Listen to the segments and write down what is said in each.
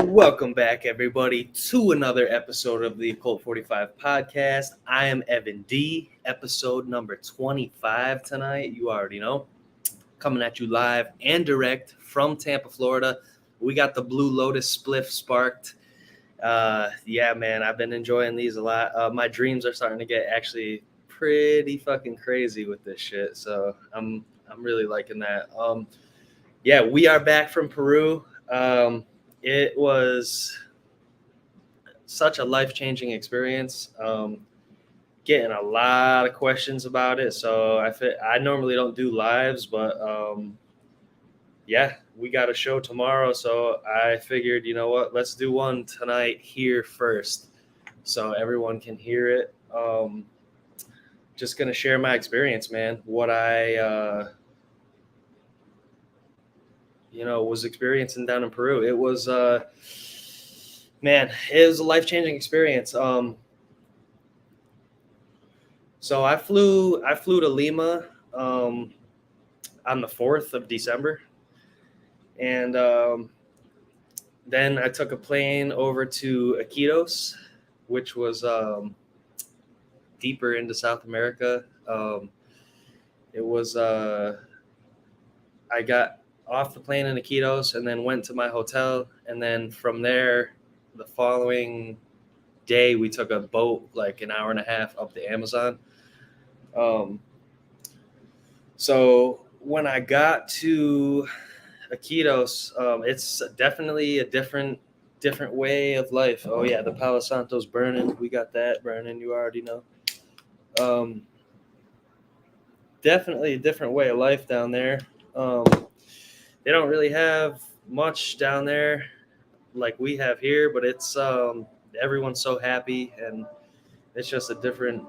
Welcome back, everybody, to another episode of the Occult 45 podcast. I am Evan D, episode number 25 tonight. You already know. Coming at you live and direct from Tampa, Florida. We got the Blue Lotus spliff sparked. Yeah, man, I've been enjoying these a lot. My dreams are starting to get actually pretty fucking crazy with this shit. So I'm really liking that. Yeah, we are back from Peru. It was such a life-changing experience. Getting a lot of questions about it. So I normally don't do lives, but yeah, we got a show tomorrow. So I figured, you know what, let's do one tonight here first so everyone can hear it. Just going to share my experience, man, what I was experiencing down in Peru. It was, man, it was a life-changing experience. So I flew to Lima on the 4th of December. And then I took a plane over to Iquitos, which was deeper into South America. It was, I got off the plane in Iquitos and then went to my hotel. And then from there, the following day, we took a boat like an hour and a half up the Amazon. So when I got to Iquitos, it's definitely a different way of life. Oh yeah, the Palo Santo's burning. We got that burning. You already know. Definitely a different way of life down there. They don't really have much down there like we have here, but it's everyone's so happy, and it's just a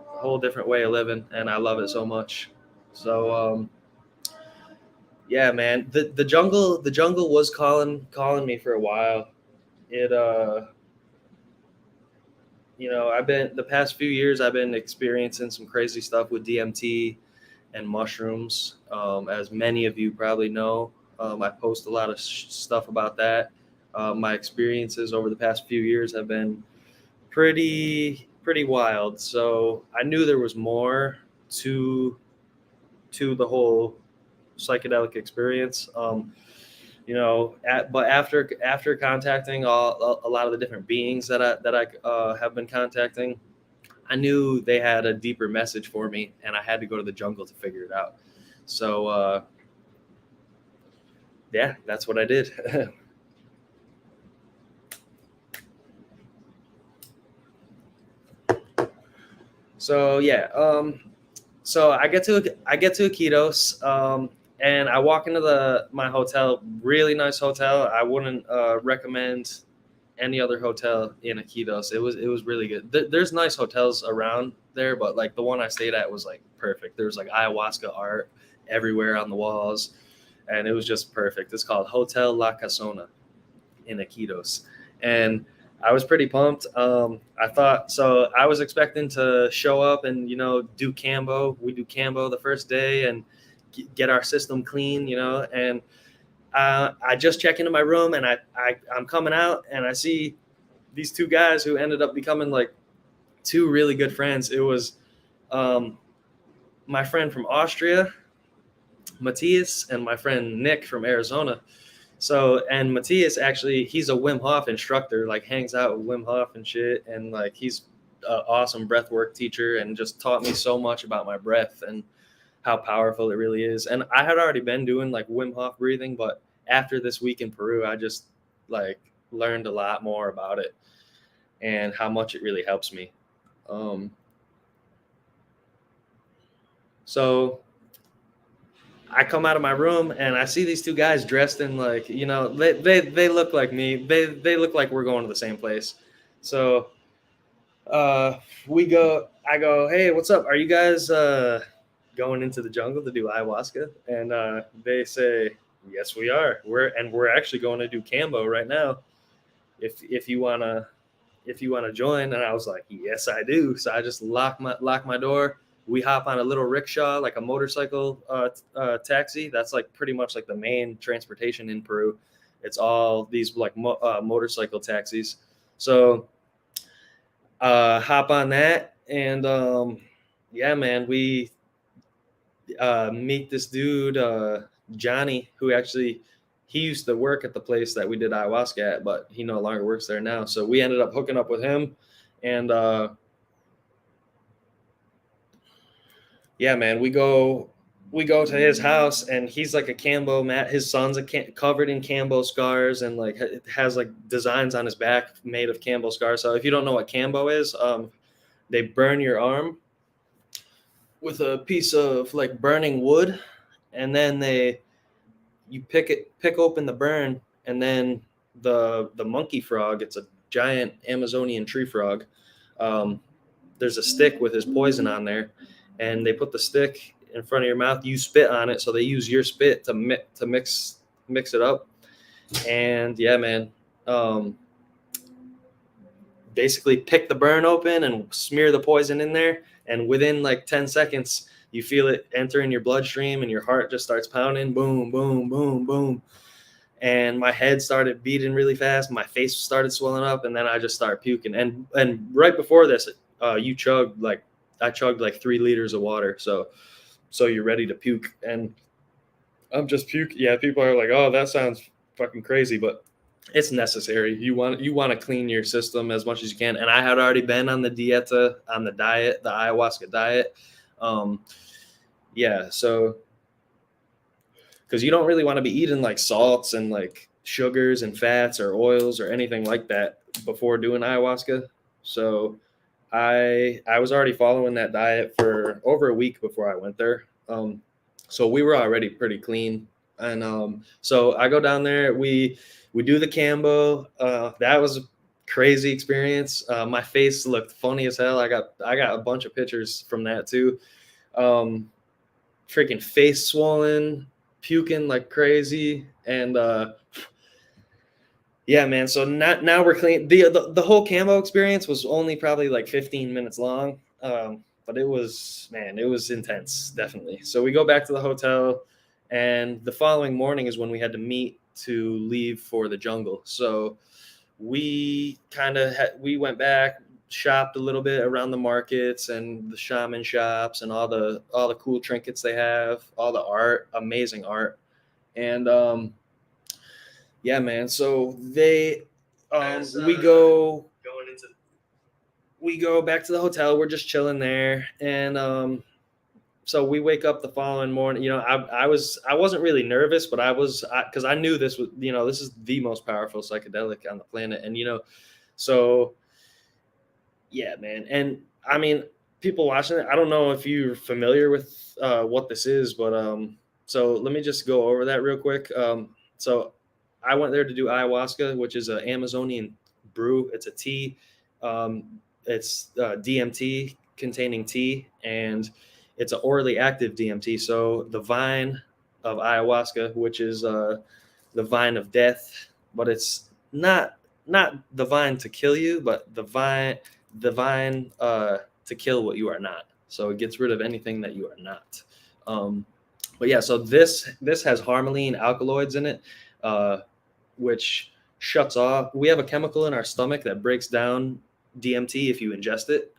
whole different way of living, and I love it so much. So yeah, man, the jungle was calling me for a while. It the past few years I've been experiencing some crazy stuff with DMT and mushrooms. As many of you probably know, I post a lot of stuff about that. My experiences over the past few years have been pretty wild. So I knew there was more to the whole psychedelic experience. But after contacting a lot of the different beings that I have been contacting, I knew they had a deeper message for me, and I had to go to the jungle to figure it out. So yeah, that's what I did. So yeah, so I get to Iquitos, and I walk into my hotel, really nice hotel. I wouldn't recommend any other hotel in Iquitos. It was really good. There's nice hotels around there, but like the one I stayed at was like perfect. There was like ayahuasca art everywhere on the walls, and it was just perfect. It's called Hotel La Casona in Iquitos, and I was pretty pumped. I was expecting to show up and do Cambo. We do Cambo the first day and get our system clean, and I just check into my room, and I'm coming out, and I see these two guys who ended up becoming like two really good friends. It was my friend from Austria, Matthias, and my friend Nick from Arizona. So, and Matthias, actually, he's a Wim Hof instructor, like hangs out with Wim Hof and shit. And like, he's an awesome breathwork teacher and just taught me so much about my breath and how powerful it really is. And I had already been doing like Wim Hof breathing, but after this week in Peru, I just like learned a lot more about it and how much it really helps me. So I come out of my room and I see these two guys dressed in like, they look like me. They look like we're going to the same place. So I go, hey, what's up? Are you guys going into the jungle to do ayahuasca? And they say, yes, we are. We're actually going to do Cambo right now. If you wanna join. And I was like, yes, I do. So I just lock my door. We hop on a little rickshaw, like a motorcycle taxi. That's like pretty much like the main transportation in Peru. It's all these like motorcycle taxis. So hop on that, and yeah, man, we meet this dude, Johnny, who actually he used to work at the place that we did ayahuasca at, but he no longer works there now. So we ended up hooking up with him, and yeah, man, we go to his house, and he's like a Cambo mat. His son's covered in Cambo scars, and like has like designs on his back made of Cambo scars. So if you don't know what Cambo is, they burn your arm with a piece of like burning wood, and then you pick open the burn, and then the monkey frog, it's a giant Amazonian tree frog. There's a stick with his poison on there, and they put the stick in front of your mouth. You spit on it, so they use your spit to mix it up. And yeah, man, basically pick the burn open and smear the poison in there, and within like 10 seconds you feel it enter in your bloodstream, and your heart just starts pounding, boom, boom, boom, boom. And my head started beating really fast, my face started swelling up, and then I just started puking. And right before this, I chugged like 3 liters of water, so you're ready to puke. And I'm just puking. Yeah, people are like, oh, that sounds fucking crazy, but it's necessary. You want to clean your system as much as you can. And I had already been on the dieta, on the diet, the ayahuasca diet. Yeah, so because you don't really want to be eating like salts and like sugars and fats or oils or anything like that before doing ayahuasca. So I was already following that diet for over a week before I went there. So we were already pretty clean. And so I go down there, we do the Cambo. That was a crazy experience. My face looked funny as hell. I got a bunch of pictures from that too. Freaking face swollen, puking like crazy. And yeah, man. So now we're clean. The whole Cambo experience was only probably like 15 minutes long. But it was intense, definitely. So we go back to the hotel, and the following morning is when we had to meet to leave for the jungle. So we we went back, shopped a little bit around the markets and the shaman shops and all the cool trinkets they have, all the art, amazing art. And yeah, man. So we go back to the hotel. We're just chilling there, and so we wake up the following morning. You know, I wasn't really nervous, but because I knew this was, this is the most powerful psychedelic on the planet, and so yeah, man. And I mean, people watching it, I don't know if you're familiar with what this is, but so let me just go over that real quick. So I went there to do ayahuasca, which is an Amazonian brew. It's a tea. It's DMT containing tea, and it's an orally active DMT. So the vine of ayahuasca, which is the vine of death, but it's not the vine to kill you, but the vine to kill what you are not. So it gets rid of anything that you are not. But yeah, so this has harmaline alkaloids in it, which shuts off. We have a chemical in our stomach that breaks down DMT if you ingest it.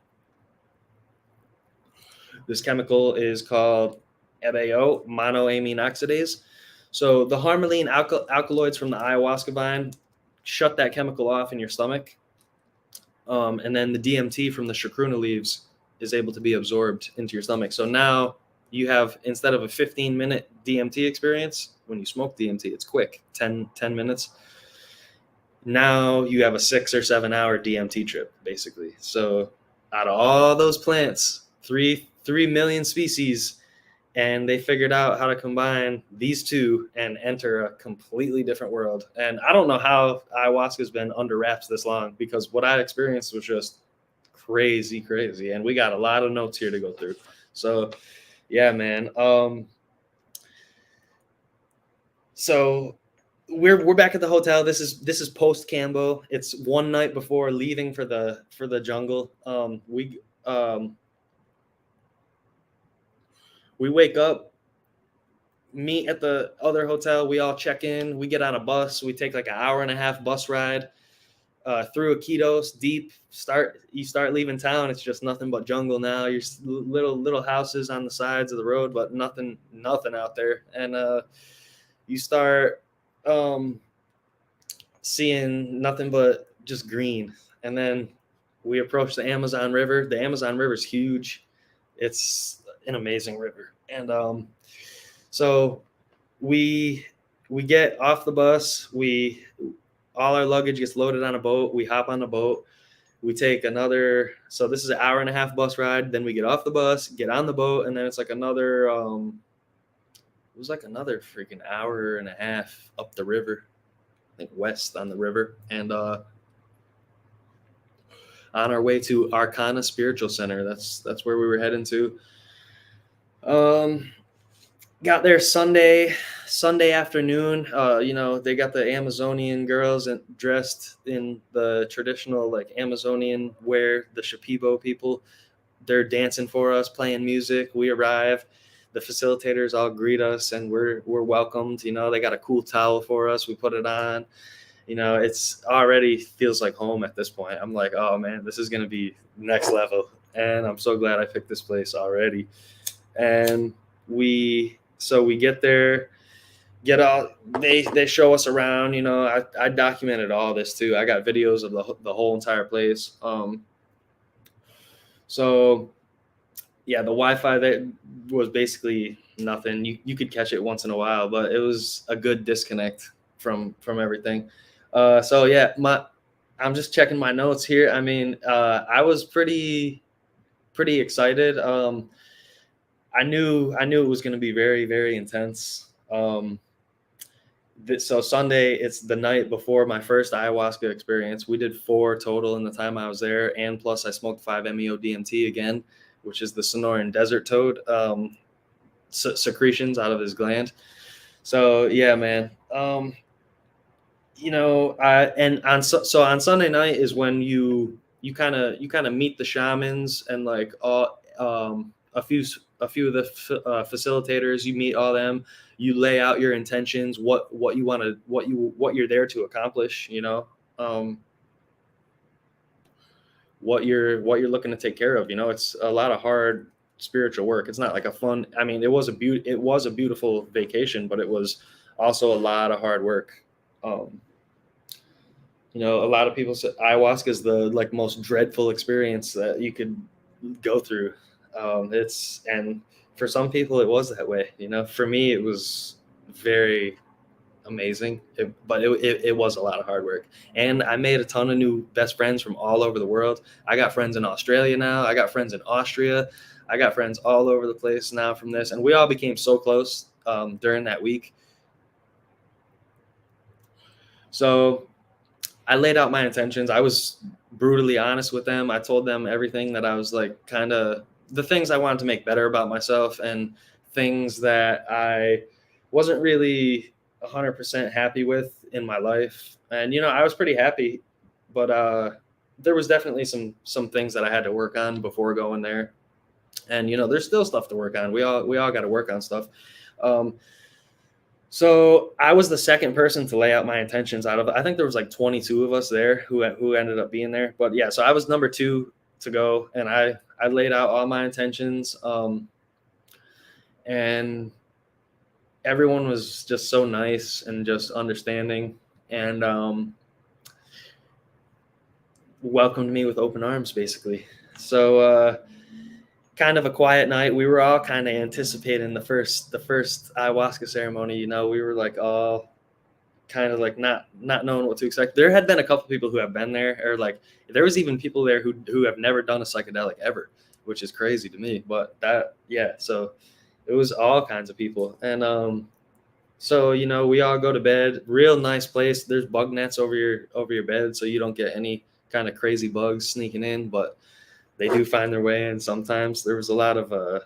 This chemical is called MAO, monoamine oxidase. So the harmaline alkaloids from the ayahuasca vine shut that chemical off in your stomach. And then the DMT from the chacruna leaves is able to be absorbed into your stomach. So now you have, instead of a 15-minute DMT experience, when you smoke DMT, it's quick, 10 minutes. Now you have a 6 or 7 hour DMT trip, basically. So out of all those plants, 3 million species, and they figured out how to combine these two and enter a completely different world. And I don't know how ayahuasca has been under wraps this long, because what I experienced was just crazy. And we got a lot of notes here to go through. So yeah, man. So we're back at the hotel. This is post Cambo. It's one night before leaving for the jungle. We wake up. meet at the other hotel. We all check in. We get on a bus. We take like an hour and a half bus ride through Iquitos, deep. You start leaving town. It's just nothing but jungle now. You're little houses on the sides of the road, but nothing out there. And you start seeing nothing but just green. And then we approach the Amazon River. The Amazon River is huge. It's an amazing river. And so we get off the bus. All our luggage gets loaded on a boat. We hop on the boat. We take another. So this is an hour and a half bus ride. Then we get off the bus, get on the boat, and then it's like another. It was like another freaking hour and a half up the river, I think west on the river, and on our way to Arcana Spiritual Center. That's where we were heading to. Got there Sunday afternoon. They got the Amazonian girls dressed in the traditional like Amazonian wear, the Shipibo people. They're dancing for us, playing music. We arrive. The facilitators all greet us, and we're welcomed. They got a cool towel for us. We put it on. It's already feels like home at this point. I'm like, oh man, this is gonna be next level, and I'm so glad I picked this place already. And we get there, they show us around. I documented all this too. I got videos of the whole entire place. So yeah, the Wi-Fi that was basically nothing. You could catch it once in a while, but it was a good disconnect from everything. So yeah, I'm just checking my notes here. I mean, I was pretty excited. I knew it was going to be very, very intense. So Sunday, it's the night before my first ayahuasca experience. We did 4 total in the time I was there, and plus I smoked 5-MeO DMT again, which is the Sonoran desert toad secretions out of his gland. So yeah, man. On Sunday night is when you kind of meet the shamans and like a few of the facilitators. You meet all them. You lay out your intentions, what you want to, what you're there to accomplish. What you're looking to take care of. It's a lot of hard spiritual work. It's not like a fun. I mean, it was a beautiful vacation, but it was also a lot of hard work. A lot of people say ayahuasca is the like most dreadful experience that you could go through. And for some people it was that way. For me it was very amazing, but it was a lot of hard work, and I made a ton of new best friends from all over the world. I got friends in Australia now. I got friends in Austria. I got friends all over the place now from this, and we all became so close during that week. So I laid out my intentions. I was brutally honest with them. I told them everything that I was like, kind of the things I wanted to make better about myself and things that I wasn't really 100% happy with in my life. And, I was pretty happy, but there was definitely some things that I had to work on before going there. And, there's still stuff to work on. We all got to work on stuff. So I was the second person to lay out my intentions out of, I think there was like 22 of us there who ended up being there. But yeah, so I was number 2 to go, and I laid out all my intentions. And everyone was just so nice and just understanding, and welcomed me with open arms, basically. So kind of a quiet night. We were all kind of anticipating the first ayahuasca ceremony. We were like all kind of like not knowing what to expect. There had been a couple people who have been there, or like there was even people there who have never done a psychedelic ever, which is crazy to me. But so it was all kinds of people. And so we all go to bed. Real nice place. There's bug nets over your bed, so you don't get any kind of crazy bugs sneaking in, but they do find their way in sometimes. There was a lot of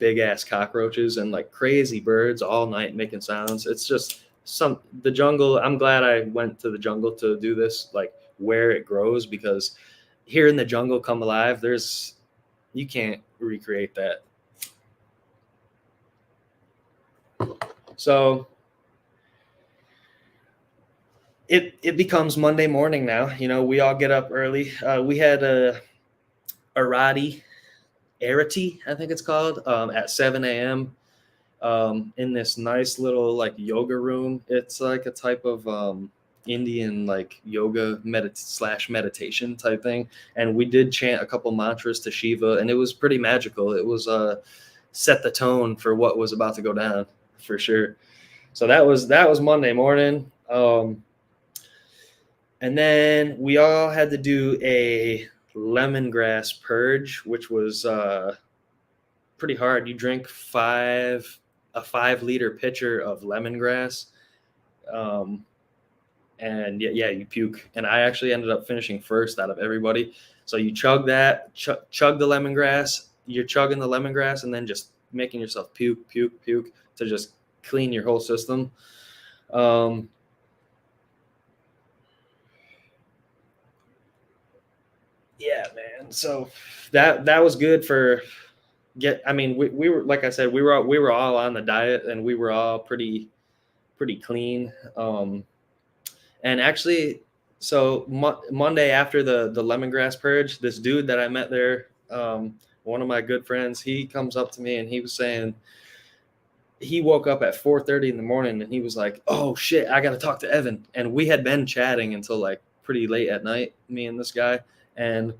big ass cockroaches and like crazy birds all night making sounds. It's just the jungle. I'm glad I went to the jungle to do this, like where it grows, because here in the jungle, Come Alive, you can't recreate that. So it becomes Monday morning now. You know, we all get up early. We had a Arati, I think it's called, at 7 a.m. In this nice little like yoga room. It's like a type of Indian like yoga meditation type thing. And we did chant a couple mantras to Shiva, and it was pretty magical. It was set the tone for what was about to go down for sure. So that was Monday morning. And then we all had to do a lemongrass purge, which was pretty hard. You drink a 5-liter pitcher of lemongrass, and yeah, you puke. And I actually ended up finishing first out of everybody. So you chug that, chug the lemongrass. You're chugging the lemongrass, and then just making yourself puke to just clean your whole system. Yeah, man. So that was good for we were, like I said, we were all on the diet, and we were all pretty clean. And actually, so Monday after the lemongrass purge, this dude that I met there, one of my good friends, he comes up to me and he was saying he woke up at 4:30 in the morning, and he was like, "Oh shit, I got to talk to Evan." And we had been chatting until like pretty late at night, me and this guy. And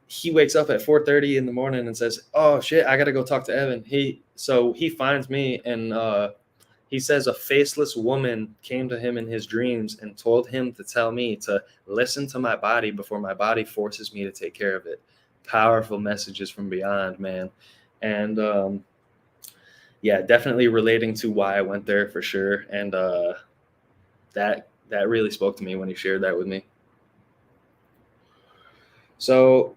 he wakes up at 4:30 in the morning and says, "Oh shit, I got to go talk to Evan." He finds me, and he says a faceless woman came to him in his dreams and told him to tell me to listen to my body before my body forces me to take care of it. Powerful messages from beyond, man. And yeah, definitely relating to why I went there for sure. And that really spoke to me when he shared that with me. So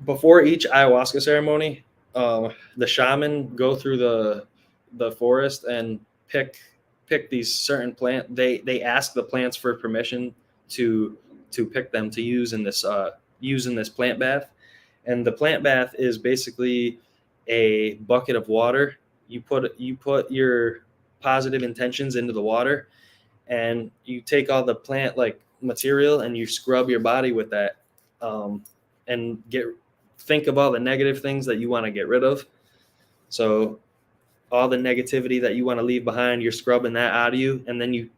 before each ayahuasca ceremony, the shaman go through the forest and pick these certain plant. They ask the plants for permission to pick them to use in this plant bath. And the plant bath is basically a bucket of water. You put your positive intentions into the water, and you take all the plant like material and you scrub your body with that, and think of all the negative things that you want to get rid of. So all the negativity that you want to leave behind, you're scrubbing that out of you. And then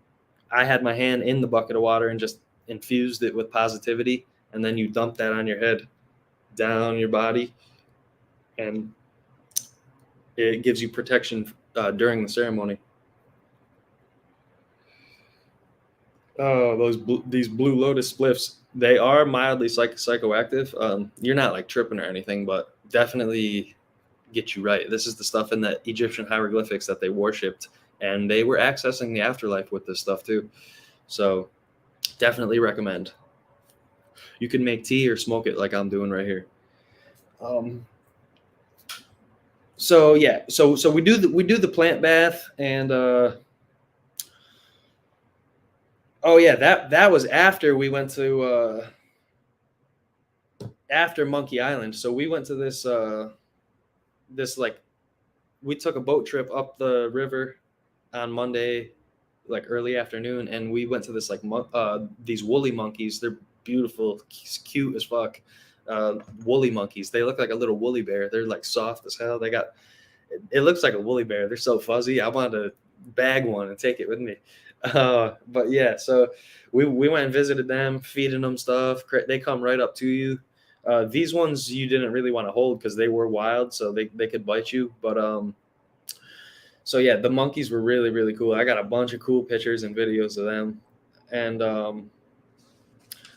I had my hand in the bucket of water and just infused it with positivity. And then you dump that on your head, down your body. And it gives you protection during the ceremony. Oh, these Blue Lotus spliffs, they are mildly psychoactive. You're not like tripping or anything, but definitely get you right. This is the stuff in the Egyptian hieroglyphics that they worshipped, and they were accessing the afterlife with this stuff too. So definitely recommend. You can make tea or smoke it like I'm doing right here. So yeah, so we do the plant bath, and oh yeah, that was after we went to after Monkey Island. So we went to this like, we took a boat trip up the river on Monday, like early afternoon, and we went to this like these woolly monkeys. They're beautiful, cute as fuck. Woolly monkeys. They look like a little woolly bear. They're like soft as hell. It looks like a woolly bear. They're so fuzzy. I wanted to bag one and take it with me. But yeah, so we went and visited them, feeding them stuff. They come right up to you. These ones you didn't really want to hold because they were wild, so they could bite you. But so yeah, the monkeys were really, really cool. I got a bunch of cool pictures and videos of them. And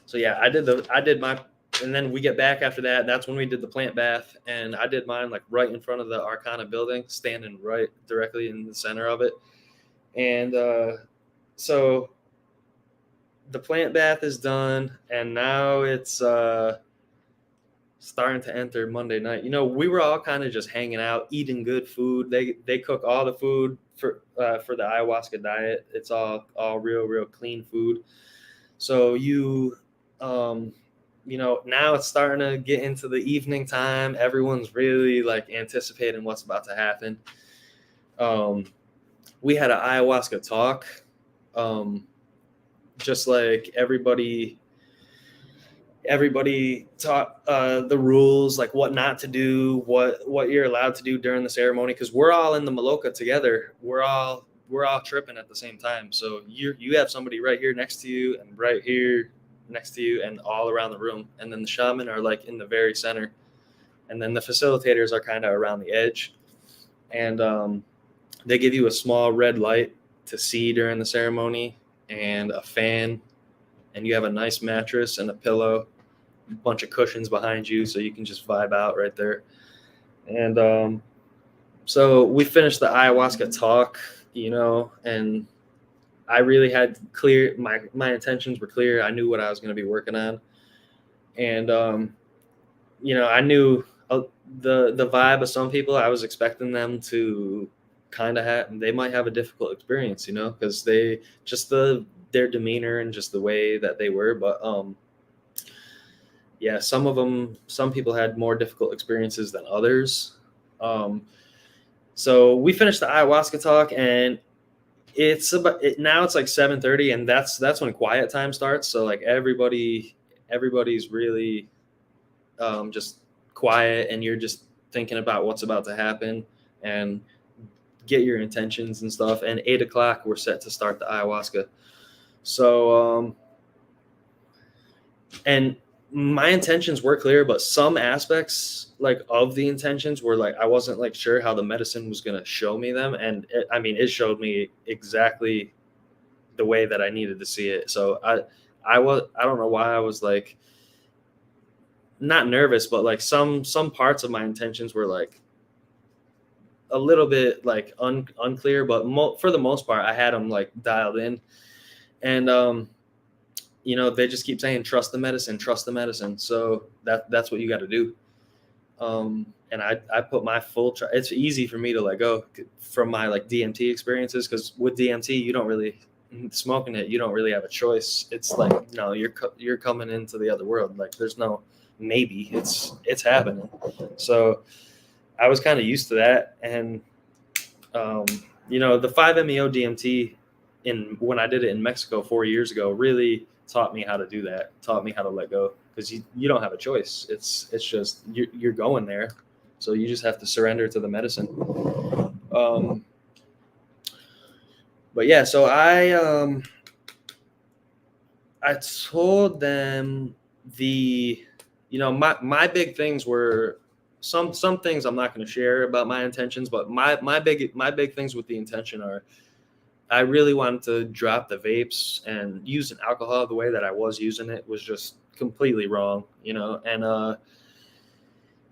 so yeah, I did my, and then we get back after that. That's when we did the plant bath, and I did mine like right in front of the Arcana building, standing right directly in the center of it. And so the plant bath is done, and now it's starting to enter Monday night. You know, we were all kind of just hanging out, eating good food. They cook all the food for the ayahuasca diet. It's all real clean food. So you know, now it's starting to get into the evening time. Everyone's really like anticipating what's about to happen. we had an ayahuasca talk, just like everybody taught the rules, like what not to do, what you're allowed to do during the ceremony, because we're all in the maloka together. We're all tripping at the same time. So you have somebody right here next to you and right here next to you and all around the room, and then the shaman are like in the very center, and then the facilitators are kind of around the edge, and they give you a small red light to see during the ceremony, and a fan, and you have a nice mattress and a pillow, a bunch of cushions behind you, so you can just vibe out right there. And so we finished the ayahuasca talk, and I really had clear, my intentions were clear. I knew what I was going to be working on, and I knew the vibe of some people. I was expecting them to kind of they might have a difficult experience, because they just their demeanor and just the way that they were. But yeah, some people had more difficult experiences than others. So we finished the ayahuasca talk, and now it's like 7:30, and that's when quiet time starts. So like everybody's really just quiet, and you're just thinking about what's about to happen and get your intentions and stuff. And 8:00 we're set to start the ayahuasca. So and my intentions were clear, but some aspects like of the intentions were like I wasn't like sure how the medicine was going to show me them, and it showed me exactly the way that I needed to see it. So I don't know why I was like not nervous, but like some parts of my intentions were like a little bit like unclear, but for the most part I had them like dialed in. And they just keep saying trust the medicine. So that's what you got to do. And I put my full it's easy for me to let go from my like DMT experiences, because with DMT you don't really smoking it, you don't really have a choice. It's like, no, you're coming into the other world. Like there's no maybe, it's happening. So I was kind of used to that. And the 5-MeO DMT when I did it in Mexico 4 years ago really taught me how to do that, taught me how to let go, because you don't have a choice. It's just you're going there, so you just have to surrender to the medicine. But yeah, so I told them my big things were some things I'm not going to share about my intentions, but my big things with the intention are I really wanted to drop the vapes, and using alcohol the way that I was using it was just completely wrong, and I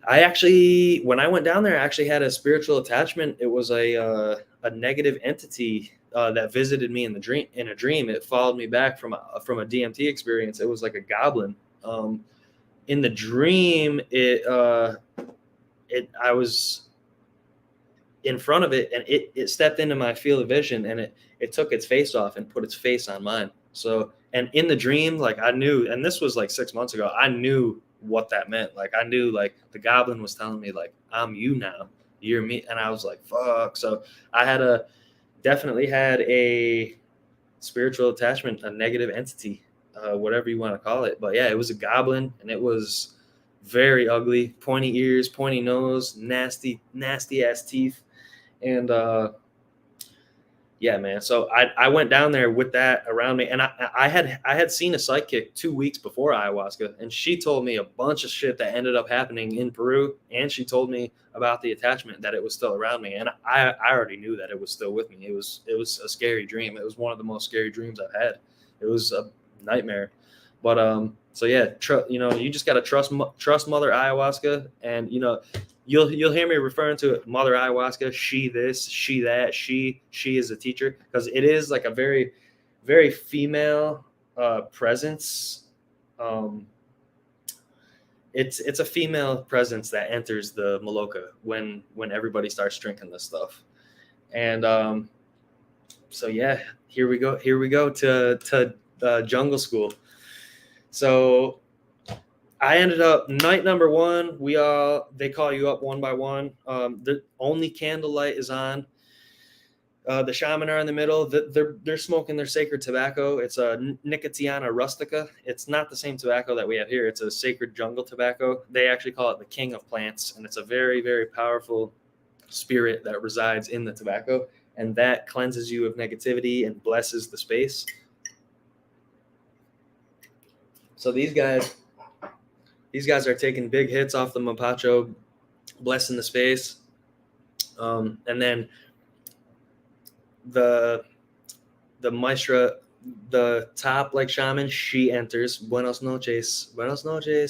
actually, when I went down there, I actually had a spiritual attachment. It was a negative entity that visited me in a dream. It followed me back from a DMT experience. It was like a goblin. In the dream, I was in front of it, and it stepped into my field of vision, and it took its face off and put its face on mine. So, and in the dream, like I knew, and this was like 6 months ago, I knew what that meant. Like I knew, like the goblin was telling me like, I'm you now, you're me. And I was like, fuck. So I definitely had a spiritual attachment, a negative entity, whatever you want to call it. But yeah, it was a goblin, and it was very ugly, pointy ears, pointy nose, nasty ass teeth. And yeah, man. So I went down there with that around me, and I had seen a psychic 2 weeks before ayahuasca, and she told me a bunch of shit that ended up happening in Peru, and she told me about the attachment, that it was still around me, and I already knew that it was still with me. It was a scary dream. It was one of the most scary dreams I've had. It was a nightmare. But so yeah, you just gotta trust Mother Ayahuasca, and you'll hear me referring to it, Mother Ayahuasca, she this, she that, she is a teacher, because it is like a very, very female presence. It's a female presence that enters the Maloka when everybody starts drinking this stuff. And so yeah, here we go to jungle school. So I ended up night number 1. They call you up one by one. The only candlelight is on. The shaman are in the middle. They're smoking their sacred tobacco. It's a Nicotiana rustica. It's not the same tobacco that we have here. It's a sacred jungle tobacco. They actually call it the king of plants, and it's a very, very powerful spirit that resides in the tobacco, and that cleanses you of negativity and blesses the space. So these guys are taking big hits off the mapacho, blessing the space, and then the maestra, the top like shaman, she enters. Buenos noches.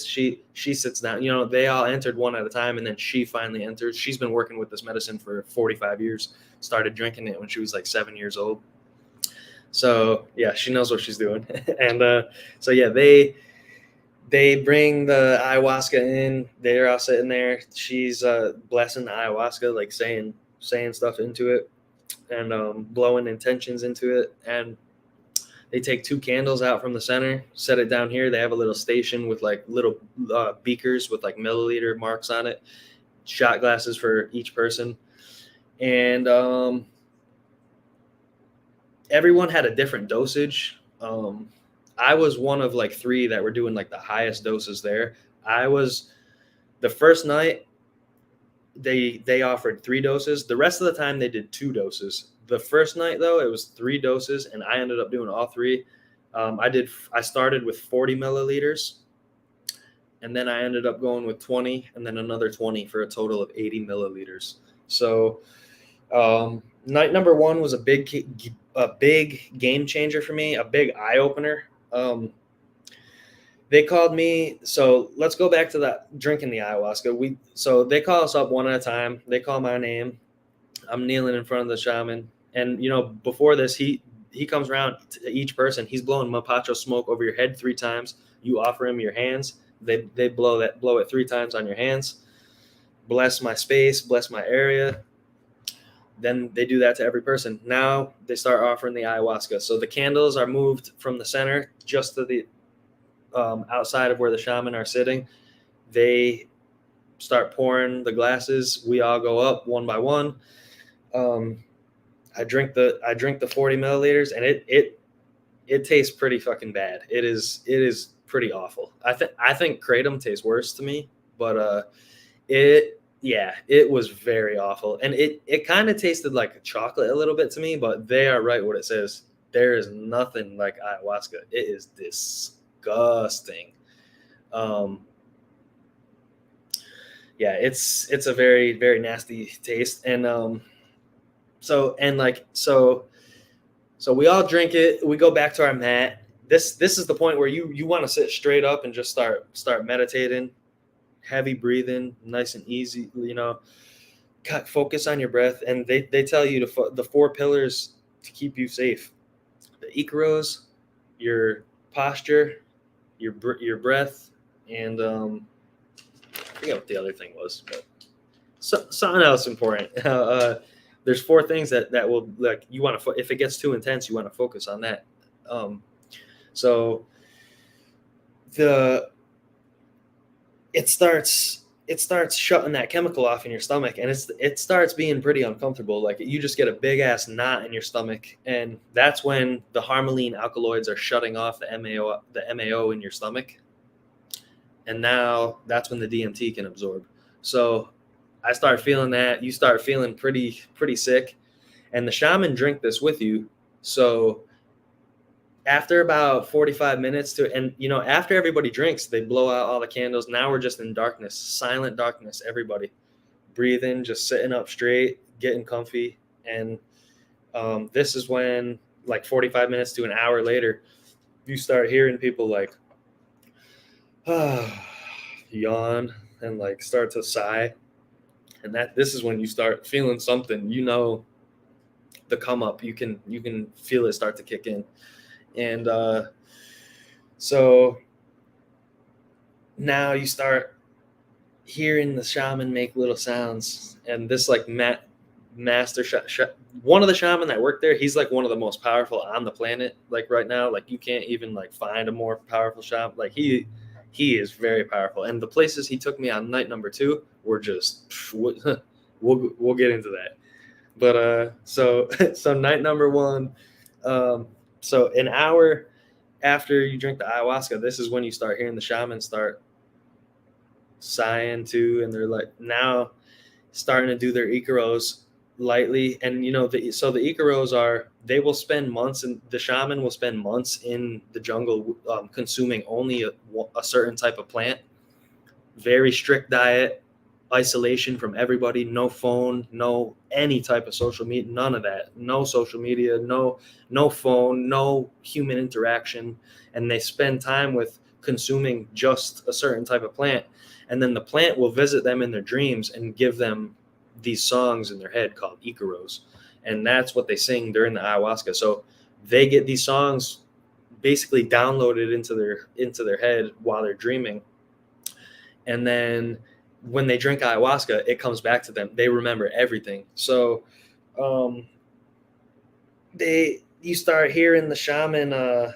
She sits down. You know, they all entered one at a time, and then she finally enters. She's been working with this medicine for 45 years. Started drinking it when she was like 7 years old. So yeah, she knows what she's doing. And so yeah, they bring the ayahuasca in. They're all sitting there. She's blessing the ayahuasca, like saying stuff into it, and blowing intentions into it. And they take 2 candles out from the center, set it down here. They have a little station with like little beakers with like milliliter marks on it, shot glasses for each person. And everyone had a different dosage. I was one of like 3 that were doing like the highest doses there. I was the first night they offered 3 doses. The rest of the time they did 2 doses. The first night though, it was 3 doses, and I ended up doing all 3. I started with 40 milliliters, and then I ended up going with 20, and then another 20 for a total of 80 milliliters. So night number 1 was a big game changer for me, a big eye opener. They called me. So let's go back to that drinking the ayahuasca. So they call us up one at a time. They call my name. I'm kneeling in front of the shaman. And, you know, before this, he comes around to each person. He's blowing mapacho smoke over your head 3 times. You offer him your hands. They blow it 3 times on your hands. Bless my space, bless my area. Then they do that to every person. Now they start offering the ayahuasca. So the candles are moved from the center just to the outside of where the shaman are sitting. They start pouring the glasses. We all go up one by one. I drink the 40 milliliters, and it tastes pretty fucking bad. It is pretty awful. I think kratom tastes worse to me, but it was very awful, and it kind of tasted like chocolate a little bit to me. But they are right what it says. There is nothing like ayahuasca. It is disgusting. It's a very, very nasty taste, and so we all drink it. We go back to our mat. This is the point where you want to sit straight up and just start meditating, heavy breathing, nice and easy. You know, focus on your breath, and they tell you the 4 pillars to keep you safe: the Icaros, your posture, your breath, and I forget what the other thing was, but something else important. There's 4 things that will, like, you want to, if it gets too intense, you want to focus on that. So it starts shutting that chemical off in your stomach, and it starts being pretty uncomfortable. Like, you just get a big ass knot in your stomach, and that's when the harmaline alkaloids are shutting off the MAO in your stomach, and now that's when the DMT can absorb. So I start feeling that. You start feeling pretty sick, and the shaman drink this with you. So after about 45 minutes and after everybody drinks, they blow out all the candles. Now we're just in darkness, silent darkness. Everybody breathing, just sitting up straight, getting comfy. And this is when, like 45 minutes to an hour later, you start hearing people like yawn and like start to sigh. And this is when you start feeling something, the come up, you can feel it start to kick in. And so now you start hearing the shaman make little sounds, and this like master one of the shaman that worked there, he's like one of the most powerful on the planet. Like right now, like you can't even like find a more powerful shaman. Like he is very powerful. And the places he took me on night number 2 were just, we'll get into that. But so so night number one, so an hour after you drink the ayahuasca, this is when you start hearing the shamans start sighing too, and they're like now starting to do their icaros lightly. And so the icaros are, they will spend months, and the shaman will spend months in the jungle, consuming only a certain type of plant, very strict diet, isolation from everybody, no phone, no any type of social media, none of that, no social media, no phone, no human interaction. And they spend time with consuming just a certain type of plant, and then the plant will visit them in their dreams and give them these songs in their head called icaros, and that's what they sing during the ayahuasca. So they get these songs basically downloaded into their head while they're dreaming, and then when they drink ayahuasca, it comes back to them. They remember everything. So you start hearing the shaman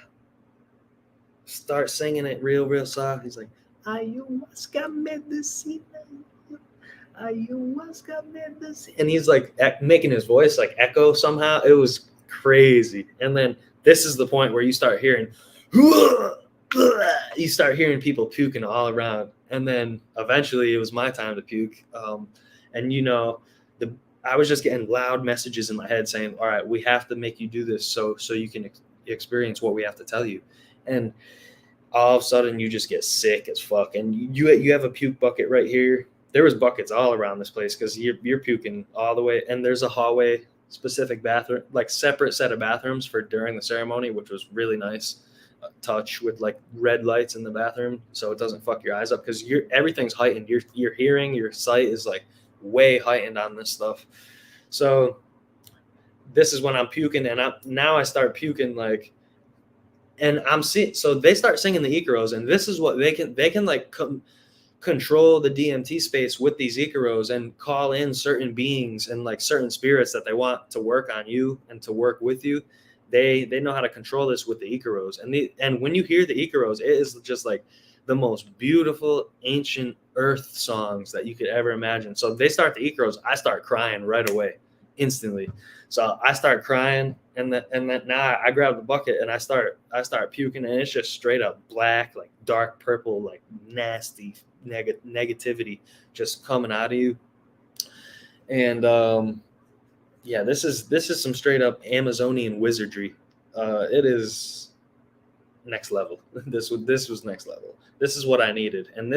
start singing it real soft. He's like, ayahuasca medicina, ayahuasca medicina, and he's like making his voice like echo somehow. It was crazy. And then this is the point where you start hearing people puking all around. And then eventually it was my time to puke. And I was just getting loud messages in my head saying, all right, we have to make you do this so you can experience what we have to tell you. And all of a sudden you just get sick as fuck. And you have a puke bucket right here. There was buckets all around this place because you're puking all the way. And there's a hallway specific bathroom, like separate set of bathrooms for during the ceremony, which was really nice. Touch with like red lights in the bathroom so it doesn't fuck your eyes up, because everything's heightened. Your hearing, your sight is like way heightened on this stuff. So this is when I'm puking, and I start puking like, and I'm seeing, so they start singing the icaros, and this is what they can like control the DMT space with these icaros and call in certain beings and like certain spirits that they want to work on you and to work with you. They know how to control this with the icaros. And when you hear the icaros, it is just like the most beautiful ancient earth songs that you could ever imagine. So they start the icaros, I start crying right away, instantly. So I start crying, and then now I grab the bucket and I start puking, and it's just straight up black, like dark purple, like nasty negativity just coming out of you. And yeah, this is some straight up Amazonian wizardry. It is next level. This was next level. This is what I needed, and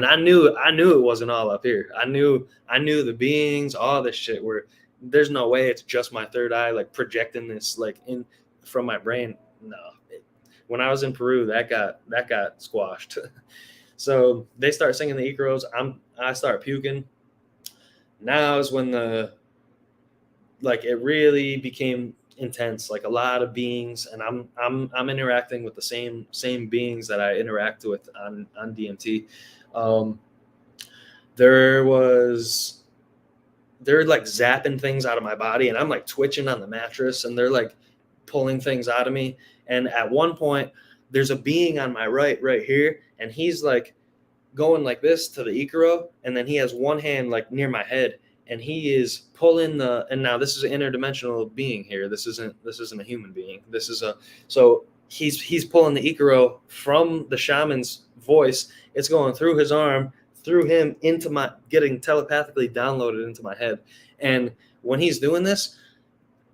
I knew it wasn't all up here. I knew the beings, all this shit. Where there's no way it's just my third eye like projecting this like in from my brain. No, when I was in Peru, that got squashed. So they start singing the icaros. I start puking. Now is when it really became intense, like a lot of beings, and I'm interacting with the same beings that I interact with on DMT. They're like zapping things out of my body, and I'm like twitching on the mattress, and they're like pulling things out of me. And at one point there's a being on my right here, and he's like going like this to the icaro, and then he has one hand like near my head, and he is pulling and now this is an interdimensional being here. This isn't a human being. So he's pulling the icaro from the shaman's voice. It's going through his arm, through him, into getting telepathically downloaded into my head. And when he's doing this,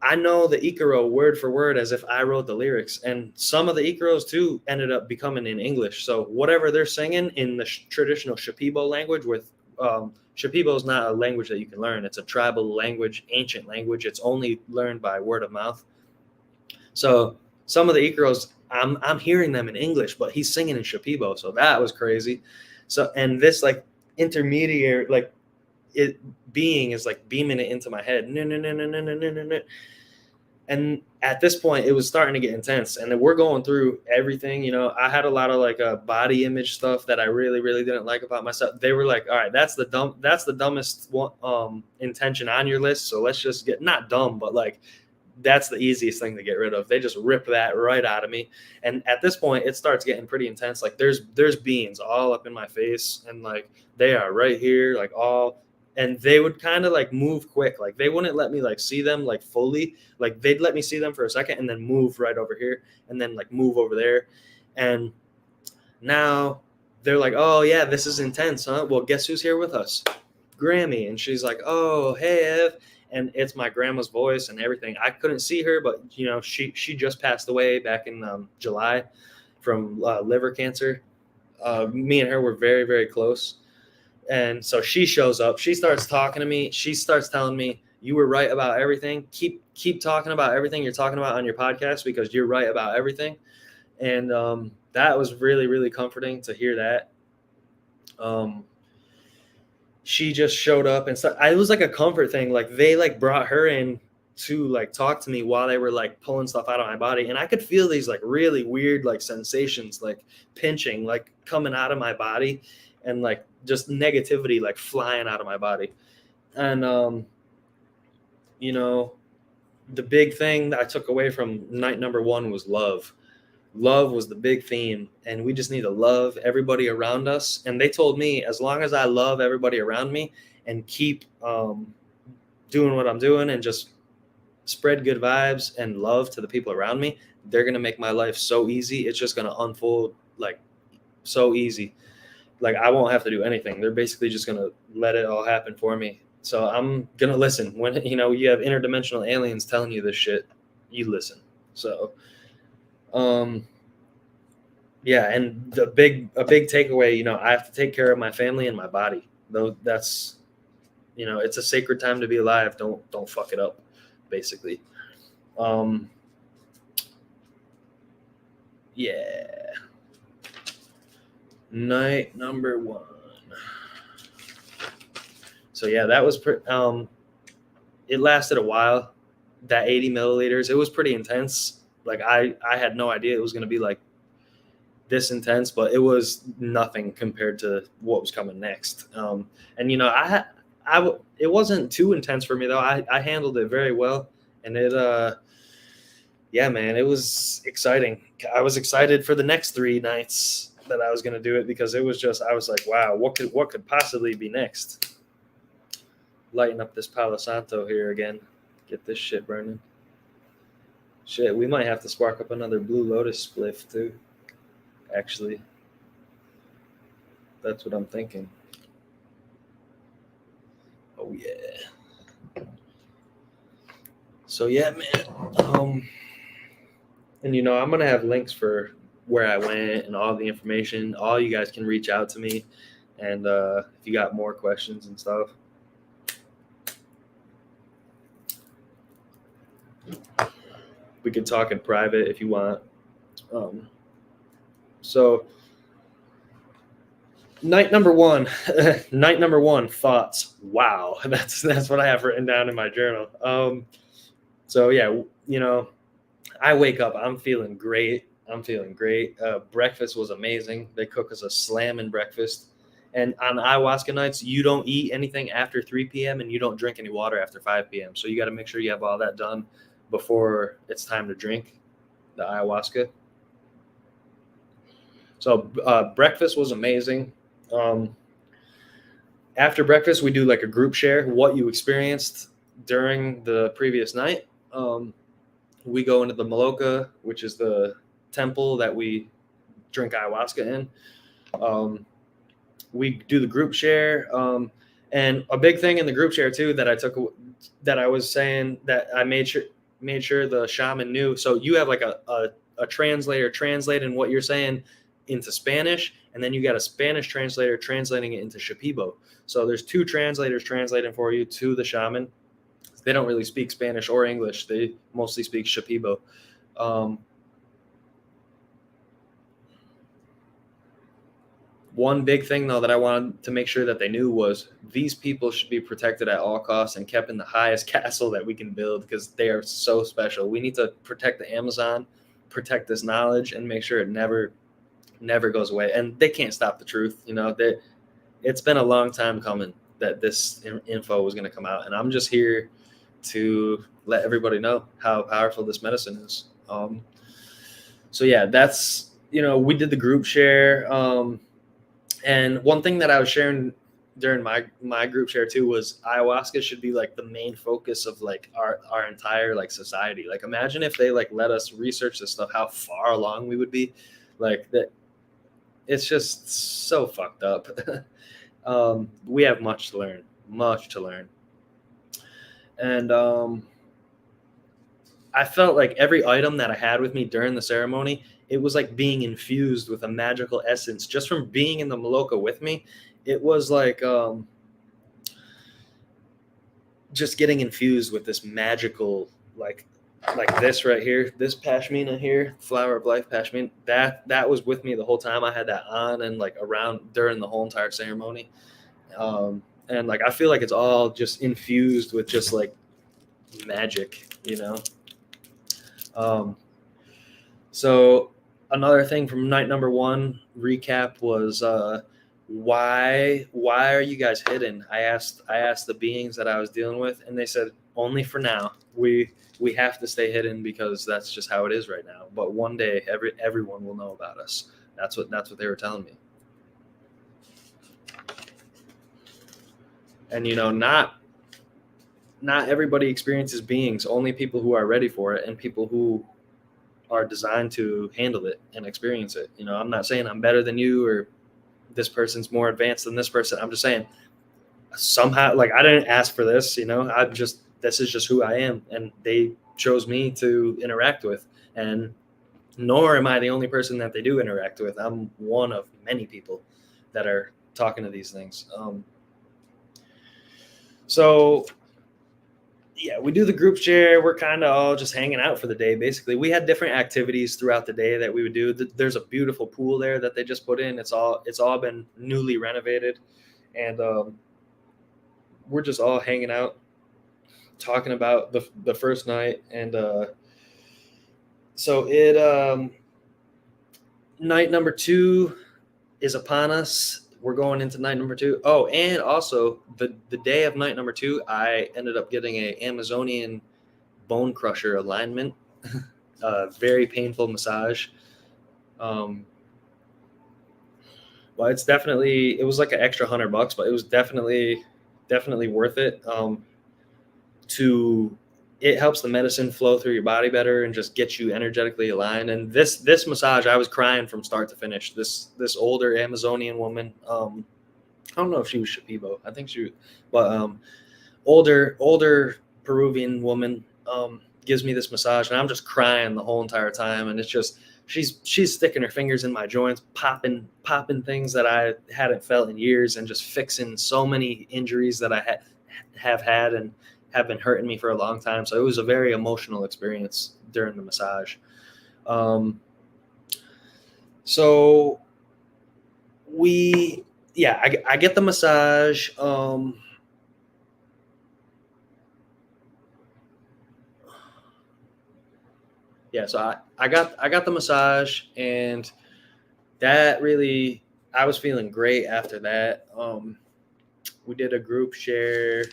I know the icaro word for word as if I wrote the lyrics. And some of the icaros too ended up becoming in English. So whatever they're singing in the traditional Shipibo language, with Shipibo is not a language that you can learn. It's a tribal language, ancient language. It's only learned by word of mouth. So some of the icaros, I'm hearing them in English, but he's singing in Shipibo. So that was crazy. So, and this like intermediary, like it being is like beaming it into my head. No. And at this point, it was starting to get intense, and we're going through everything. I had a lot of like body image stuff that I really, really didn't like about myself. They were like, "All right, that's the dumbest one, intention on your list. So let's just get not dumb, but like that's the easiest thing to get rid of." They just rip that right out of me. And at this point, it starts getting pretty intense. Like there's beings all up in my face, and like they are right here, like all and they would kind of like move quick. Like they wouldn't let me like see them like fully. Like they'd let me see them for a second and then move right over here and then like move over there. And now they're like, oh yeah, this is intense, huh? Well, guess who's here with us? Grammy. And she's like, oh, hey, Ev. And it's my grandma's voice and everything. I couldn't see her, but you know, she just passed away back in July from liver cancer. Me and her were very, very close. And so she shows up. She starts talking to me. She starts telling me, you were right about everything. Keep talking about everything you're talking about on your podcast because you're right about everything. And that was really, really comforting to hear that. She just showed up and stuff. It was like a comfort thing. Like they like brought her in to like talk to me while they were like pulling stuff out of my body. And I could feel these like really weird like sensations, like pinching, like coming out of my body and like just negativity like flying out of my body. And you know, the big thing that I took away from night number 1 was love. Love was the big theme, and we just need to love everybody around us. And they told me, as long as I love everybody around me and keep doing what I'm doing and just spread good vibes and love to the people around me, they're going to make my life so easy. It's just going to unfold like so easy. Like I won't have to do anything. They're basically just going to let it all happen for me. So I'm going to listen. When, you know, you have interdimensional aliens telling you this shit, you listen. So yeah, and a big takeaway, you know, I have to take care of my family and my body. Though that's, you know, it's a sacred time to be alive. Don't fuck it up, basically. Yeah. Night number 1. So yeah, that was it lasted a while. That 80 milliliters, it was pretty intense. Like I had no idea it was going to be like this intense, but it was nothing compared to what was coming next. And you know, it wasn't too intense for me though. I handled it very well, and it yeah, man, it was exciting. I was excited for the next 3 nights that I was going to do it because it was just, I was like, wow, what could possibly be next? Lighten up this Palo Santo here again. Get this shit burning. Shit, we might have to spark up another Blue Lotus spliff too. Actually, that's what I'm thinking. Oh yeah. So yeah, man. And you know, I'm gonna have links for where I went and all the information. All you guys can reach out to me, and if you got more questions and stuff. We could talk in private if you want. So night number 1, thoughts. Wow. That's what I have written down in my journal. So yeah, you know, I wake up, I'm feeling great. Breakfast was amazing. They cook us a slamming breakfast. And on ayahuasca nights, you don't eat anything after 3 p.m. and you don't drink any water after 5 p.m. So you got to make sure you have all that done before it's time to drink the ayahuasca. So breakfast was amazing. After breakfast, we do like a group share, what you experienced during the previous night. We go into the Maloka, which is the temple that we drink ayahuasca in. We do the group share. And a big thing in the group share too that I was saying that I made sure the shaman knew. So you have like a translator translating what you're saying into Spanish, and then you got a Spanish translator translating it into Shipibo. So there's 2 translators translating for you to the shaman. They don't really speak Spanish or English. They mostly speak Shipibo. One big thing, though, that I wanted to make sure that they knew was these people should be protected at all costs and kept in the highest castle that we can build because they are so special. We need to protect the Amazon, protect this knowledge, and make sure it never goes away. And they can't stop the truth. You know, it's been a long time coming that this info was going to come out. And I'm just here to let everybody know how powerful this medicine is. So yeah, that's, you know, we did the group share. And one thing that I was sharing during my group share too was ayahuasca should be like the main focus of like our entire like society. Like imagine if they like let us research this stuff, how far along we would be. Like that, it's just so fucked up. We have much to learn. And I felt like every item that I had with me during the ceremony, it was like being infused with a magical essence just from being in the Maloka with me. It was like just getting infused with this magical, like this right here, this pashmina here, flower of life pashmina, that was with me the whole time. I had that on and like around during the whole entire ceremony. And like I feel like it's all just infused with just like magic, you know. So another thing from night number 1 recap was why are you guys hidden? I asked the beings that I was dealing with, and they said only for now. We have to stay hidden because that's just how it is right now. But one day everyone will know about us. That's what they were telling me. And you know, not everybody experiences beings, only people who are ready for it and people who are designed to handle it and experience it. You know, I'm not saying I'm better than you or this person's more advanced than this person. I'm just saying somehow, like, I didn't ask for this, you know, this is just who I am. And they chose me to interact with. And nor am I the only person that they do interact with. I'm one of many people that are talking to these things. So yeah, we do the group share. We're kind of all just hanging out for the day. Basically, we had different activities throughout the day that we would do. There's a beautiful pool there that they just put in. It's all been newly renovated, and we're just all hanging out, talking about the first night. And so night number 2 is upon us. We're going into night number 2. Oh, and also the day of night number 2, I ended up getting a Amazonian bone crusher alignment, very painful massage. Well, it was like an extra $100, but it was definitely worth it. It helps the medicine flow through your body better and just get you energetically aligned. And this massage, I was crying from start to finish. This older Amazonian woman, I don't know if she was Shipibo. I think she was, but older Peruvian woman gives me this massage, and I'm just crying the whole entire time. And it's just she's sticking her fingers in my joints, popping things that I hadn't felt in years, and just fixing so many injuries that I have had and have been hurting me for a long time. So it was a very emotional experience during the massage. So I get the massage. So I got the massage, and that really, I was feeling great after that. We did a group share.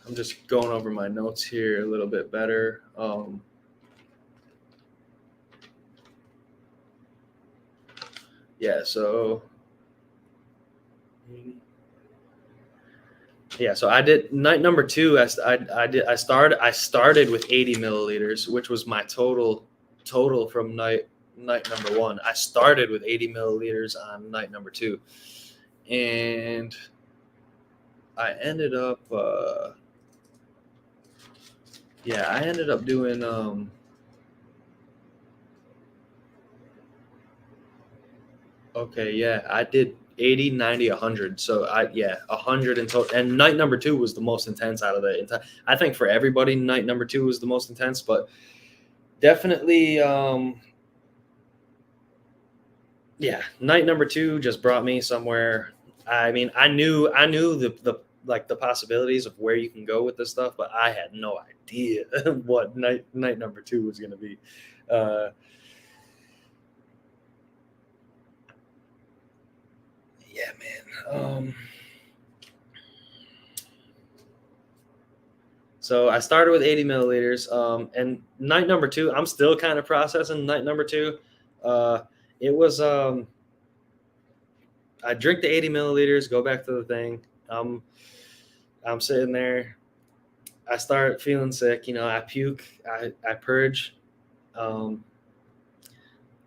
I'm just going over my notes here a little bit better. So I did night number 2. I started with 80 milliliters, which was my total from night number 1. I started with 80 milliliters on night number 2, and I ended up doing I did 80, 90, 100. So 100 in total. And night number 2 was the most intense out of the entire. I think for everybody, night number 2 was the most intense, but definitely, night number 2 just brought me somewhere. I mean, I knew the possibilities of where you can go with this stuff, but I had no idea what night number 2 was going to be. Man. So I started with 80 milliliters. And night number 2, I'm still kind of processing night number 2. It was I drink the 80 milliliters, go back to the thing. I'm sitting there. I start feeling sick. I puke. I purge. And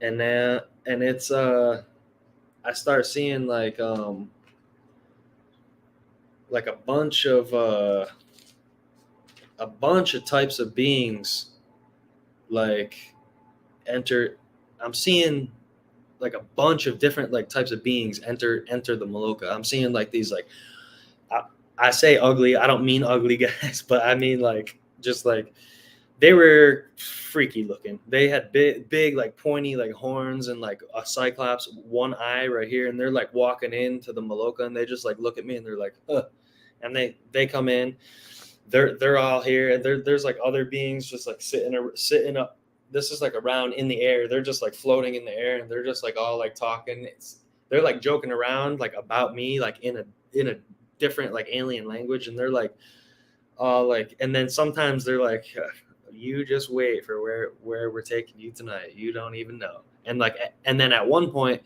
then it's I start seeing like a bunch of types of beings like enter. I'm seeing like a bunch of different like types of beings enter the Maloka. I'm seeing like these like I say ugly. I don't mean ugly guys, but I mean like just like they were freaky looking. They had big like pointy like horns and like a cyclops one eye right here, and they're like walking into the Maloka, and they just like look at me and they're like, and they come in. They're all here, and there's like other beings just like sitting up. This is like around in the air. They're just like floating in the air, and they're just like all like talking. They're like joking around like about me, like in a different like alien language, and they're like like, and then sometimes they're like, you just wait for where we're taking you tonight. You don't even know. And like, and then at one point,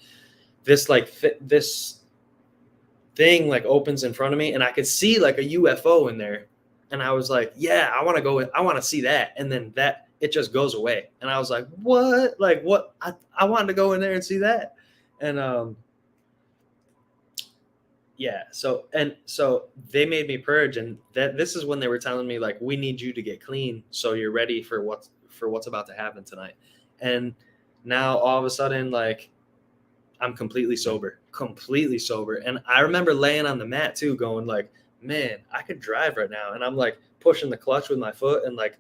this like this thing like opens in front of me, and I could see like a UFO in there, and I was like, yeah, I want to go. I want to see that. And then it just goes away, and I was like, what? Like what? I wanted to go in there and see that, and yeah. So they made me purge, and this is when they were telling me like, we need you to get clean so you're ready for what's about to happen tonight. And now all of a sudden, like, I'm completely sober. And I remember laying on the mat too, going like, man, I could drive right now. And I'm like pushing the clutch with my foot and like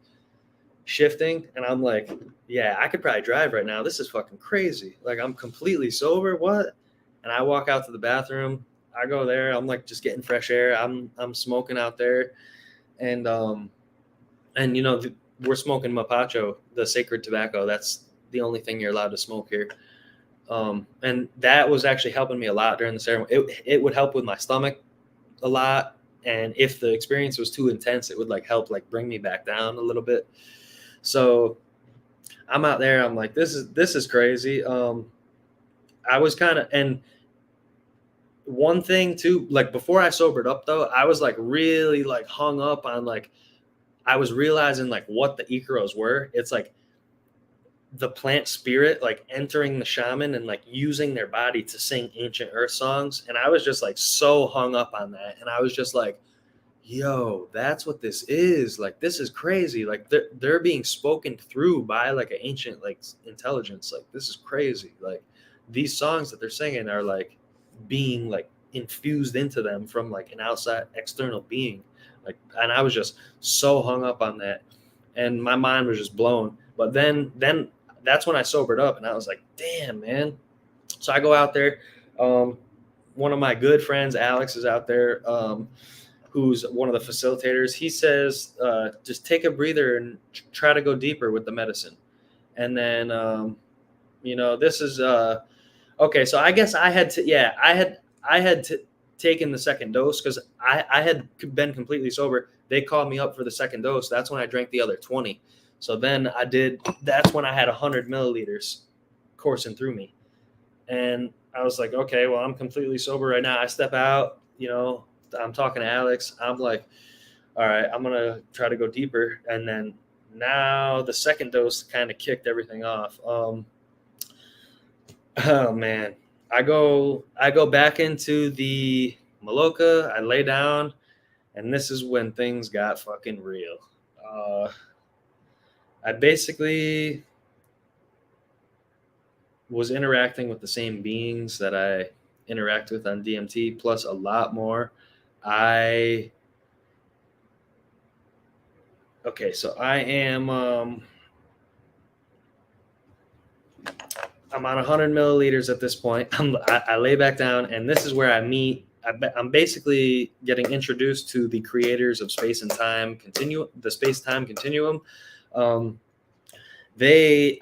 shifting, and I'm like, yeah, I could probably drive right now. This is fucking crazy. Like, I'm completely sober. What? And I walk out to the bathroom. I go there. I'm like just getting fresh air. I'm smoking out there, and we're smoking mapacho, the sacred tobacco. That's the only thing you're allowed to smoke here. And that was actually helping me a lot during the ceremony. It would help with my stomach a lot, and if the experience was too intense, it would like help like bring me back down a little bit. So I'm out there. I'm like, this is crazy. I was kind of, and one thing too, like before I sobered up though, I was like really like hung up on like, I was realizing like what the Icaros were. It's like the plant spirit like entering the shaman and like using their body to sing ancient earth songs. And I was just like so hung up on that. And I was just like, yo, that's what this is. Like, this is crazy. Like they're being spoken through by like an ancient like intelligence. Like, this is crazy. Like, these songs that they're singing are like being like infused into them from like an outside external being. Like, and I was just so hung up on that, and my mind was just blown. But then that's when I sobered up, and I was like, damn, man. So I go out there. One of my good friends, Alex, is out there, who's one of the facilitators. He says, just take a breather and try to go deeper with the medicine. And then, this is okay. So I guess I had to taken the second dose because I had been completely sober. They called me up for the second dose. That's when I drank the other 20. So then that's when I had 100 milliliters coursing through me. And I was like, okay, well, I'm completely sober right now. I step out, I'm talking to Alex. I'm like, all right, I'm going to try to go deeper. And then now the second dose kind of kicked everything off. Oh man. I go back into the Maloka. I lay down, and this is when things got fucking real. I basically was interacting with the same beings that I interact with on DMT, plus a lot more. So I am I'm on 100 milliliters at this point. I lay back down, and this is where I meet. I'm basically getting introduced to the creators of space and time continuum, the space-time continuum. The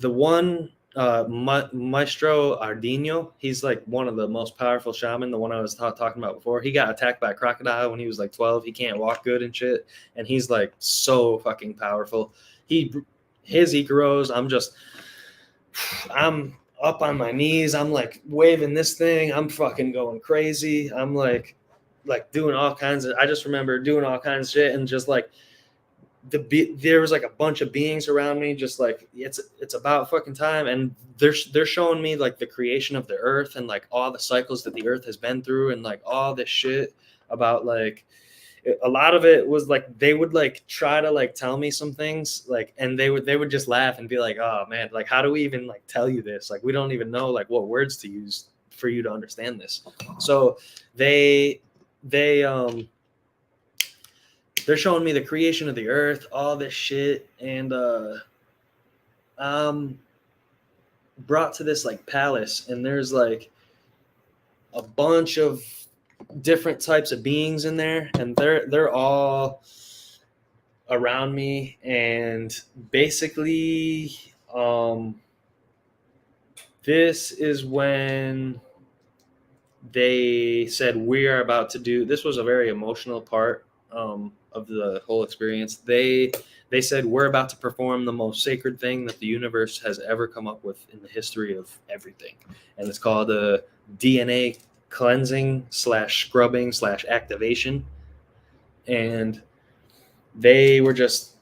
one Maestro Ardino. He's like one of the most powerful shaman, the one I was talking about before. He got attacked by a crocodile when he was like 12. He can't walk good and shit, and he's like so fucking powerful. His Icaros, I'm up on my knees. I'm like waving this thing. I'm fucking going crazy. I'm like doing all kinds of. I just remember doing all kinds of shit and just like there was like a bunch of beings around me, just like it's about fucking time, and they're showing me like the creation of the earth and like all the cycles that the earth has been through and like all this shit about like a lot of it was like they would like try to like tell me some things like, and they would just laugh and be like, oh man, like how do we even like tell you this, like we don't even know like what words to use for you to understand this. So they're showing me the creation of the earth, all this shit, and brought to this like palace, and there's like a bunch of different types of beings in there, and they're all around me, and basically this is when they said we are about to do this. Was a very emotional part of the whole experience. They said we're about to perform the most sacred thing that the universe has ever come up with in the history of everything, and it's called a DNA cleansing / scrubbing / activation. And they were just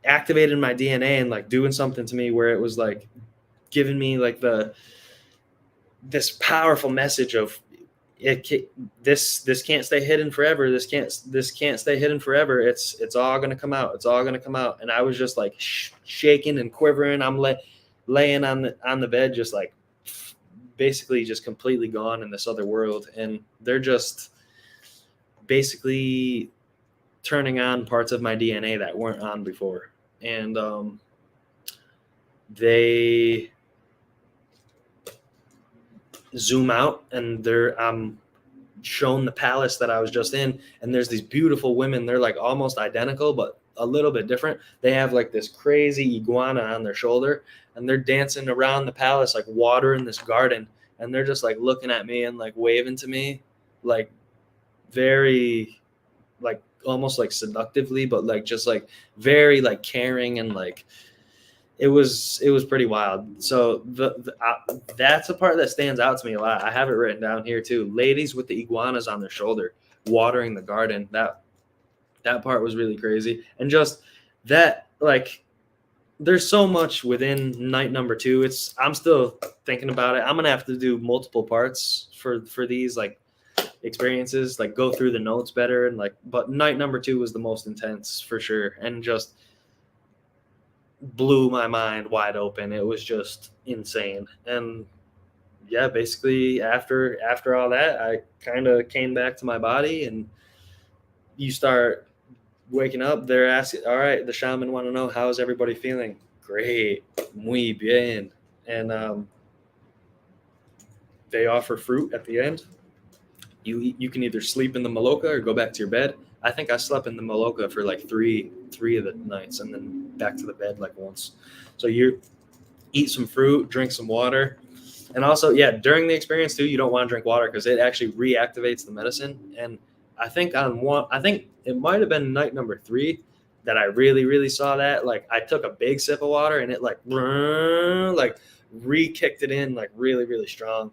activating my DNA and like doing something to me where it was like giving me like this powerful message of this can't stay hidden forever. This can't stay hidden forever. It's all gonna come out. It's all gonna come out. And I was just like shaking and quivering. I'm laying on the bed, just like basically just completely gone in this other world. And they're just basically turning on parts of my DNA that weren't on before. And they zoom out, and I'm shown the palace that I was just in, and there's these beautiful women. They're like almost identical but a little bit different. They have like this crazy iguana on their shoulder, and they're dancing around the palace like watering this garden, and they're just like looking at me and like waving to me like very like almost like seductively, but like just like very like caring, and like it was pretty wild. So that's a part that stands out to me a lot. I have it written down here too. Ladies with the iguanas on their shoulder watering the garden. That part was really crazy. And just that, like, there's so much within night number 2. I'm still thinking about it. I'm gonna have to do multiple parts for these like experiences, like go through the notes better, and like, but night number 2 was the most intense for sure, and just blew my mind wide open. It was just insane. And yeah, basically after all that, I kind of came back to my body, and you start waking up. They're asking, all right, the shaman want to know, how's everybody feeling? Great, muy bien. And they offer fruit at the end. You can either sleep in the maloca or go back to your bed. I think I slept in the maloca for like three of the nights, and then back to the bed like once. So you eat some fruit, drink some water. And also, yeah, during the experience too, you don't want to drink water because it actually reactivates the medicine. And I think it might have been night number 3 that I really, really saw that. Like I took a big sip of water, and it like re-kicked it in like really, really strong.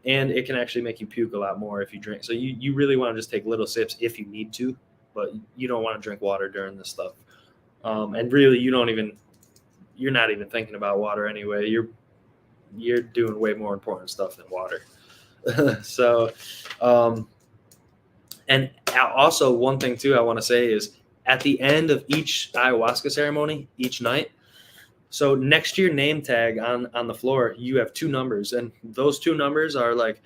And it can actually make you puke a lot more if you drink. So you really want to just take little sips if you need to, but you don't want to drink water during this stuff. And really, you're not even thinking about water anyway. You're doing way more important stuff than water. So, and also one thing too I want to say is at the end of each ayahuasca ceremony, each night, so next to your name tag on the floor, you have 2 numbers, and those 2 numbers are like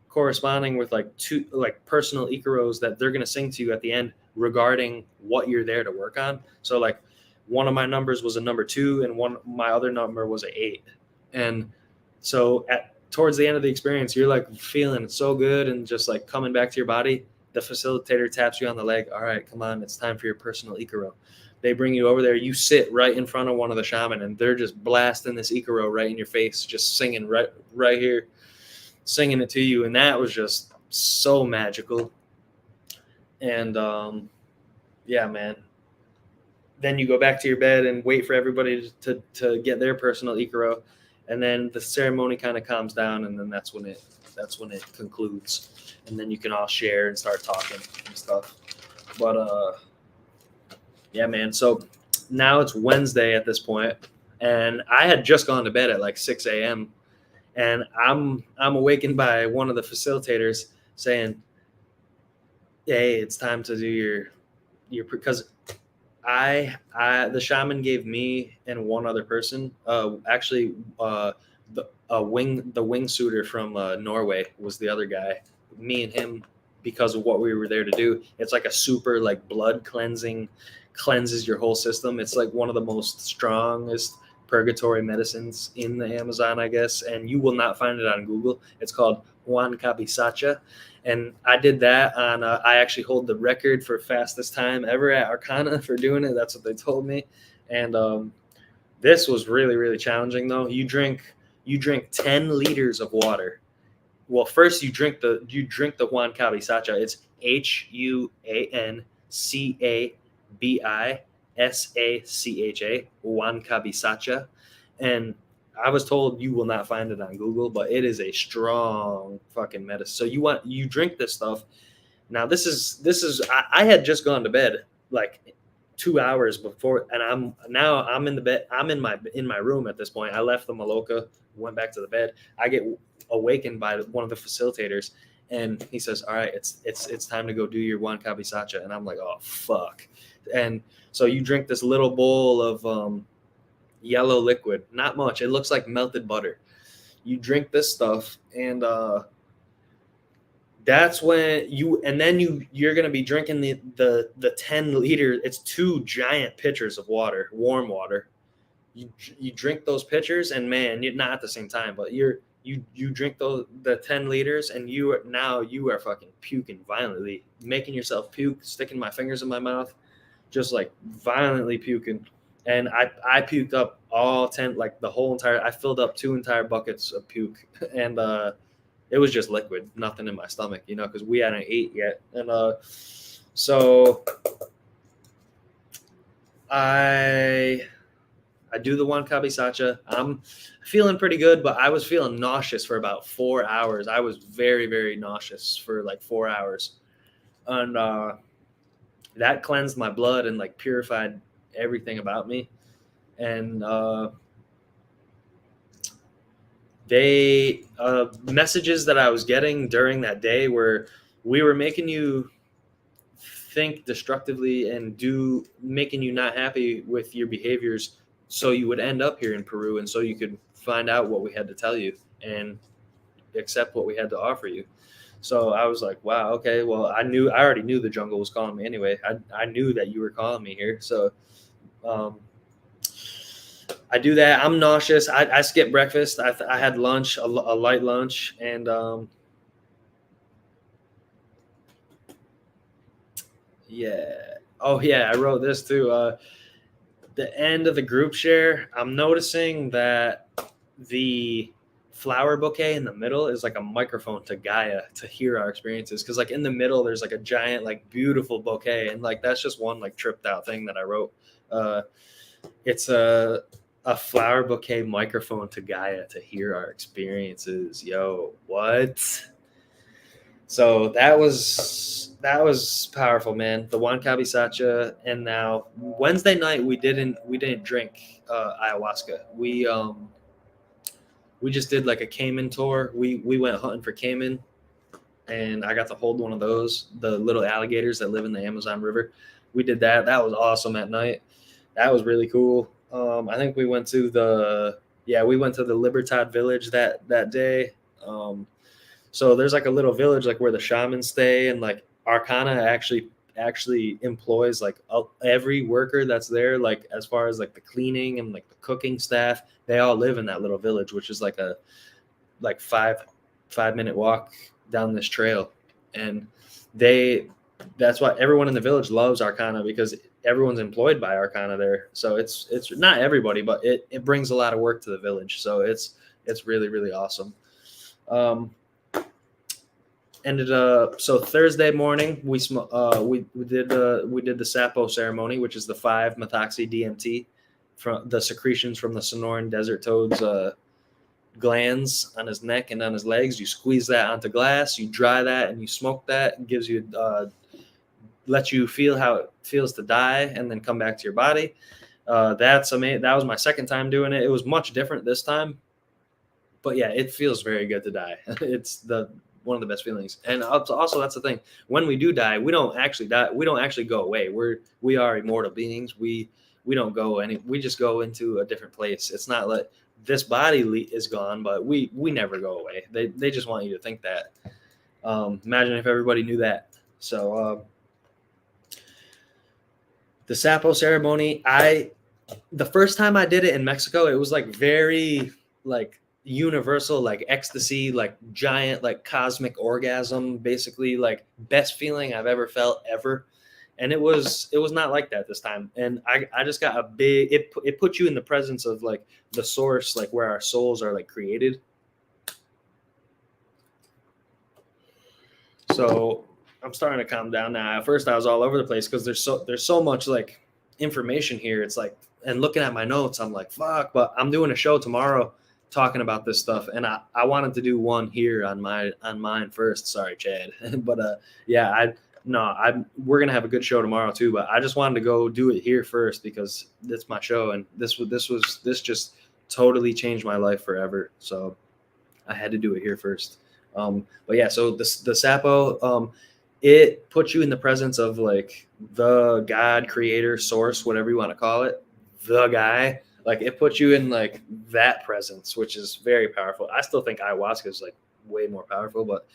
corresponding with like 2 like personal icaros that they're going to sing to you at the end regarding what you're there to work on. So like one of my numbers was a number 2, and my other number was an 8. And so towards the end of the experience, you're like feeling so good and just like coming back to your body. The facilitator taps you on the leg. All right, come on, it's time for your personal icaro. They bring you over there. You sit right in front of one of the shaman, and they're just blasting this Ikaro right in your face, just singing right here, singing it to you. And that was just so magical. And yeah, man. Then you go back to your bed and wait for everybody to get their personal Ikaro, and then the ceremony kind of calms down, and then that's when it concludes, and then you can all share and start talking and stuff. But yeah, man. So now it's Wednesday at this point, and I had just gone to bed at like 6 a.m. and I'm awakened by one of the facilitators saying, "Hey, it's time to do your," because the shaman gave me and one other person, actually, the wingsuiter from Norway was the other guy. Me and him, because of what we were there to do. It's like a super like blood cleanses your whole system. It's like one of the most strongest purgatory medicines in the Amazon, I guess, and you will not find it on Google. It's called Juan Cabisacha. And I did that on, I actually hold the record for fastest time ever at Arcana for doing it. That's what they told me. And this was really, really challenging though. You drink 10 liters of water. Well, first you drink the Juan Cabisacha. It's HUANCABISACHA, Juan Cabisacha. And I was told you will not find it on Google, but it is a strong fucking medicine. So you drink this stuff. Now this is I had just gone to bed like 2 hours before, and I'm in the bed. I'm in my room at this point. I left the Maloka, went back to the bed. I get awakened by one of the facilitators, and he says, "All right, it's time to go do your Juan Cabisacha." And I'm like, "Oh fuck!" And so you drink this little bowl of yellow liquid, not much. It looks like melted butter. You drink this stuff, and that's when you're gonna be drinking the 10 liter. It's 2 giant pitchers of water, warm water. You drink those pitchers, and man, you're not at the same time, but you drink the 10 liters, and you are fucking puking violently, making yourself puke, sticking my fingers in my mouth, just like violently puking. And I puked up all 10, like the whole entire, I filled up 2 entire buckets of puke. And it was just liquid, nothing in my stomach, because we hadn't ate yet. And so I do the Juan Cabisacha. I'm feeling pretty good, but I was feeling nauseous for about 4 hours. I was very, very nauseous for like 4 hours. And that cleansed my blood and like purified everything about me. And they messages that I was getting during that day were, we were making you think destructively and making you not happy with your behaviors, so you would end up here in Peru, and so you could find out what we had to tell you and accept what we had to offer you. So I was like, wow, okay, well, I already knew the jungle was calling me anyway. I knew that you were calling me here. So I do that. I'm nauseous. I skipped breakfast. I had lunch, a light lunch, and yeah. Oh yeah, I wrote this too. The end of the group share, I'm noticing that the flower bouquet in the middle is like a microphone to Gaia to hear our experiences. Because like in the middle, there's like a giant, like beautiful bouquet, and like that's just one like tripped out thing that I wrote. It's a flower bouquet microphone to Gaia to hear our experiences. Yo, what? So that was powerful, man. The Juan Cabisacha. And now Wednesday night we didn't drink ayahuasca. We just did like a caiman tour. We went hunting for caiman, and I got to hold one of those, the little alligators that live in the Amazon River. We did that. That was awesome at night. That was really cool. I think we went to the Libertad village that day. So there's like a little village like where the shamans stay, and like Arcana actually employs like every worker that's there, like as far as like the cleaning and like the cooking staff, they all live in that little village, which is like a 5-minute walk down this trail. And that's why everyone in the village loves Arcana, because everyone's employed by Arcana there. So it's not everybody, but it brings a lot of work to the village. So it's really, really awesome. So Thursday morning we did the Sapo ceremony, which is the 5-methoxy DMT from the secretions from the Sonoran desert toad's glands on his neck and on his legs. You squeeze that onto glass, you dry that, and you smoke that. It gives you lets you feel how it feels to die and then come back to your body. That's amazing. That was my second time doing it. It was much different this time, but yeah, it feels very good to die. It's one of the best feelings. And also, that's the thing. When we do die, we don't actually die. We don't actually go away. We are immortal beings. We don't go we just go into a different place. It's not like this body is gone, but we never go away. They just want you to think that. Imagine if everybody knew that. So the Sapo ceremony, the first time I did it in Mexico, it was like very like universal, like ecstasy, like giant, like cosmic orgasm, basically like best feeling I've ever felt ever. And it was not like that this time. And I just got a big, it put you in the presence of like the source, like where our souls are like created. So I'm starting to calm down now. At first I was all over the place because there's so much like information here. It's like, and looking at my notes, I'm like, fuck, but I'm doing a show tomorrow talking about this stuff. And I wanted to do one here on mine first. Sorry, Chad. But yeah, we're going to have a good show tomorrow too, but I just wanted to go do it here first because it's my show. And this just totally changed my life forever. So I had to do it here first. But yeah, so the Sapo, it puts you in the presence of like the God, creator, source, whatever you want to call it, the guy. Like it puts you in like that presence, which is very powerful. I still think ayahuasca is like way more powerful, but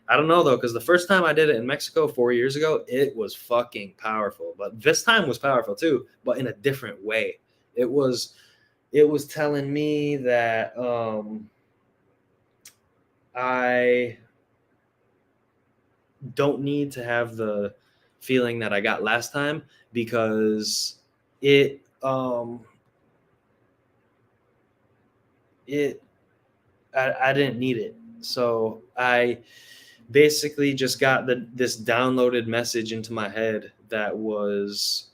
I don't know though, because the first time I did it in Mexico 4 years ago, it was fucking powerful. But this time was powerful too, but in a different way. It was telling me that I don't need to have the feeling that I got last time because I didn't need it. So I basically just got this downloaded message into my head that was,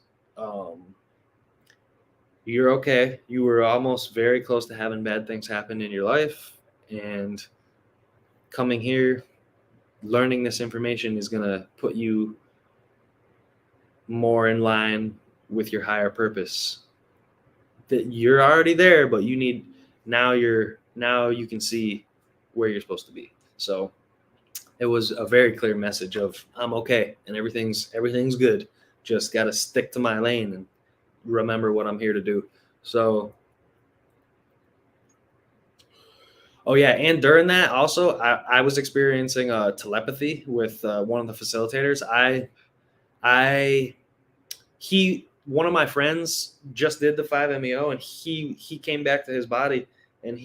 you're okay. You were almost very close to having bad things happen in your life, and coming here, learning this information is going to put you more in line with your higher purpose. That you're already there, but now you can see where you're supposed to be. So it was a very clear message of I'm okay and everything's good. Just got to stick to my lane and remember what I'm here to do. So, oh yeah, and during that also, I was experiencing telepathy with one of the facilitators. One of my friends just did the 5-MeO, and he came back to his body, and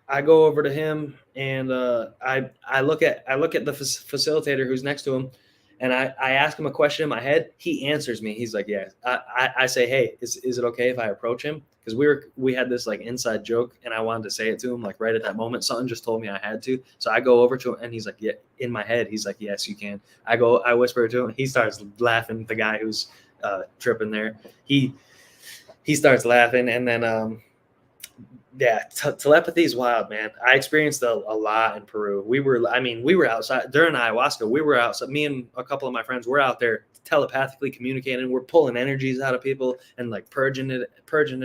I go over to him, and I look at the facilitator who's next to him, and I ask him a question in my head. He answers me. He's like, yeah. I say, hey, is it okay if I approach him? Because we had this like inside joke, and I wanted to say it to him like right at that moment. Something just told me I had to. So I go over to him, and he's like, yeah. In my head, he's like, yes, you can. I whisper to him. He starts laughing. The guy who's tripping there. He starts laughing, and then yeah, telepathy is wild, man. I experienced a lot in Peru. We were outside during ayahuasca. We were outside. Me and a couple of my friends were out there telepathically communicating. We're pulling energies out of people and like purging it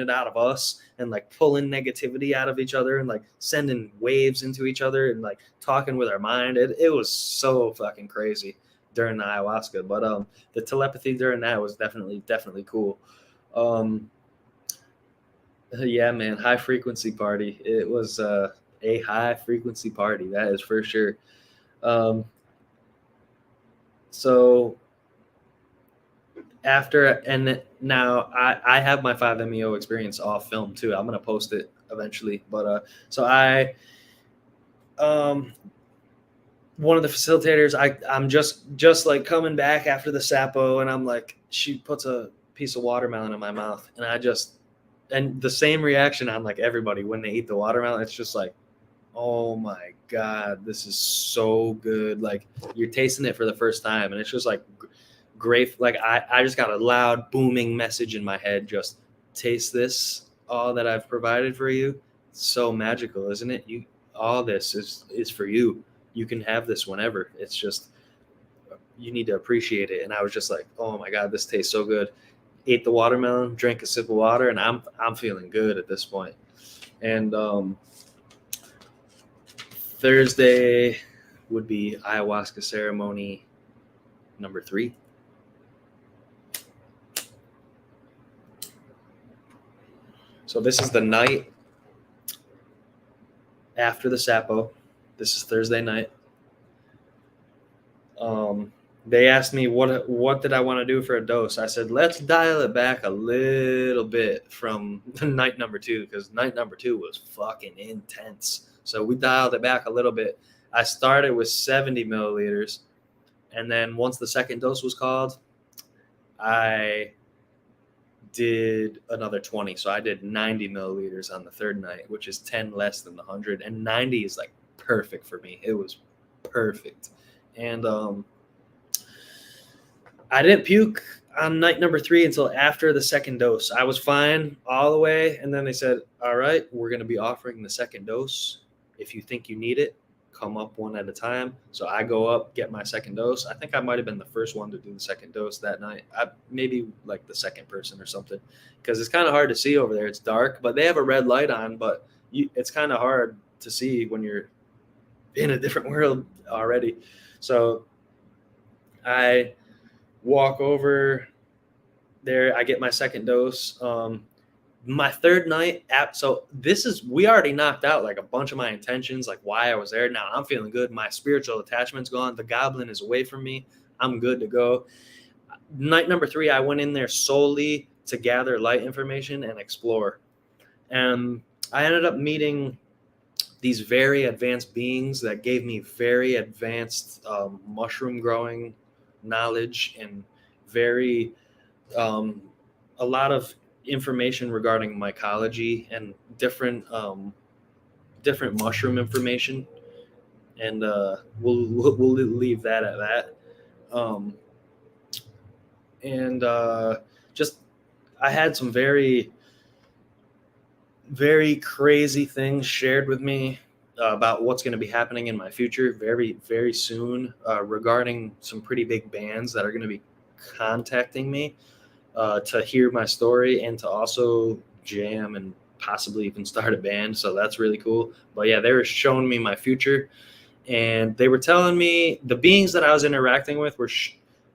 out of us, and like pulling negativity out of each other, and like sending waves into each other, and like talking with our mind. It was so fucking crazy during the ayahuasca. But the telepathy during that was definitely cool. Yeah, man, high frequency party. It was a high frequency party, that is for sure. So after, and now I have my 5-MeO experience off film too. I'm gonna post it eventually, but so I one of the facilitators, I'm just like coming back after the sapo, and I'm like, she puts a piece of watermelon in my mouth, and the same reaction on like everybody when they eat the watermelon. It's just like, oh my God, this is so good. Like you're tasting it for the first time, and it's just like great. Like I just got a loud booming message in my head. Just taste this, all that I've provided for you. It's so magical, isn't it? All this is for you. You can have this whenever. It's just, you need to appreciate it. And I was just like, oh my God, this tastes so good. Ate the watermelon, drank a sip of water, and I'm feeling good at this point. And Thursday would be ayahuasca ceremony number 3. So this is the night after the sapo. This is Thursday night. They asked me what did I want to do for a dose. I said, let's dial it back a little bit from night number 2, because night number 2 was fucking intense. So we dialed it back a little bit. I started with 70 milliliters, and then once the second dose was called, I did another 20. So I did 90 milliliters on the third night, which is 10 less than the 100, and 90 is like perfect for me. It was perfect. And I didn't puke on night number 3 until after the second dose. I was fine all the way. And then they said, all right, we're going to be offering the second dose. If you think you need it, come up one at a time. So I go up, get my second dose. I think I might have been the first one to do the second dose that night. Maybe like the second person or something, because it's kind of hard to see over there. It's dark, but they have a red light on, but it's kind of hard to see when you're in a different world already. So I walk over there. I get my second dose. My third night we already knocked out like a bunch of my intentions, like why I was there. Now I'm feeling good. My spiritual attachment's gone. The goblin is away from me. I'm good to go. Night number 3, I went in there solely to gather light information and explore. And I ended up meeting these very advanced beings that gave me very advanced mushroom growing knowledge, and very a lot of information regarding mycology and different mushroom information. And we'll leave that at that. Just I had some very, very crazy things shared with me about what's going to be happening in my future very, very soon, regarding some pretty big bands that are going to be contacting me to hear my story and to also jam and possibly even start a band. So that's really cool. But yeah, they were showing me my future, and they were telling me the beings that I was interacting with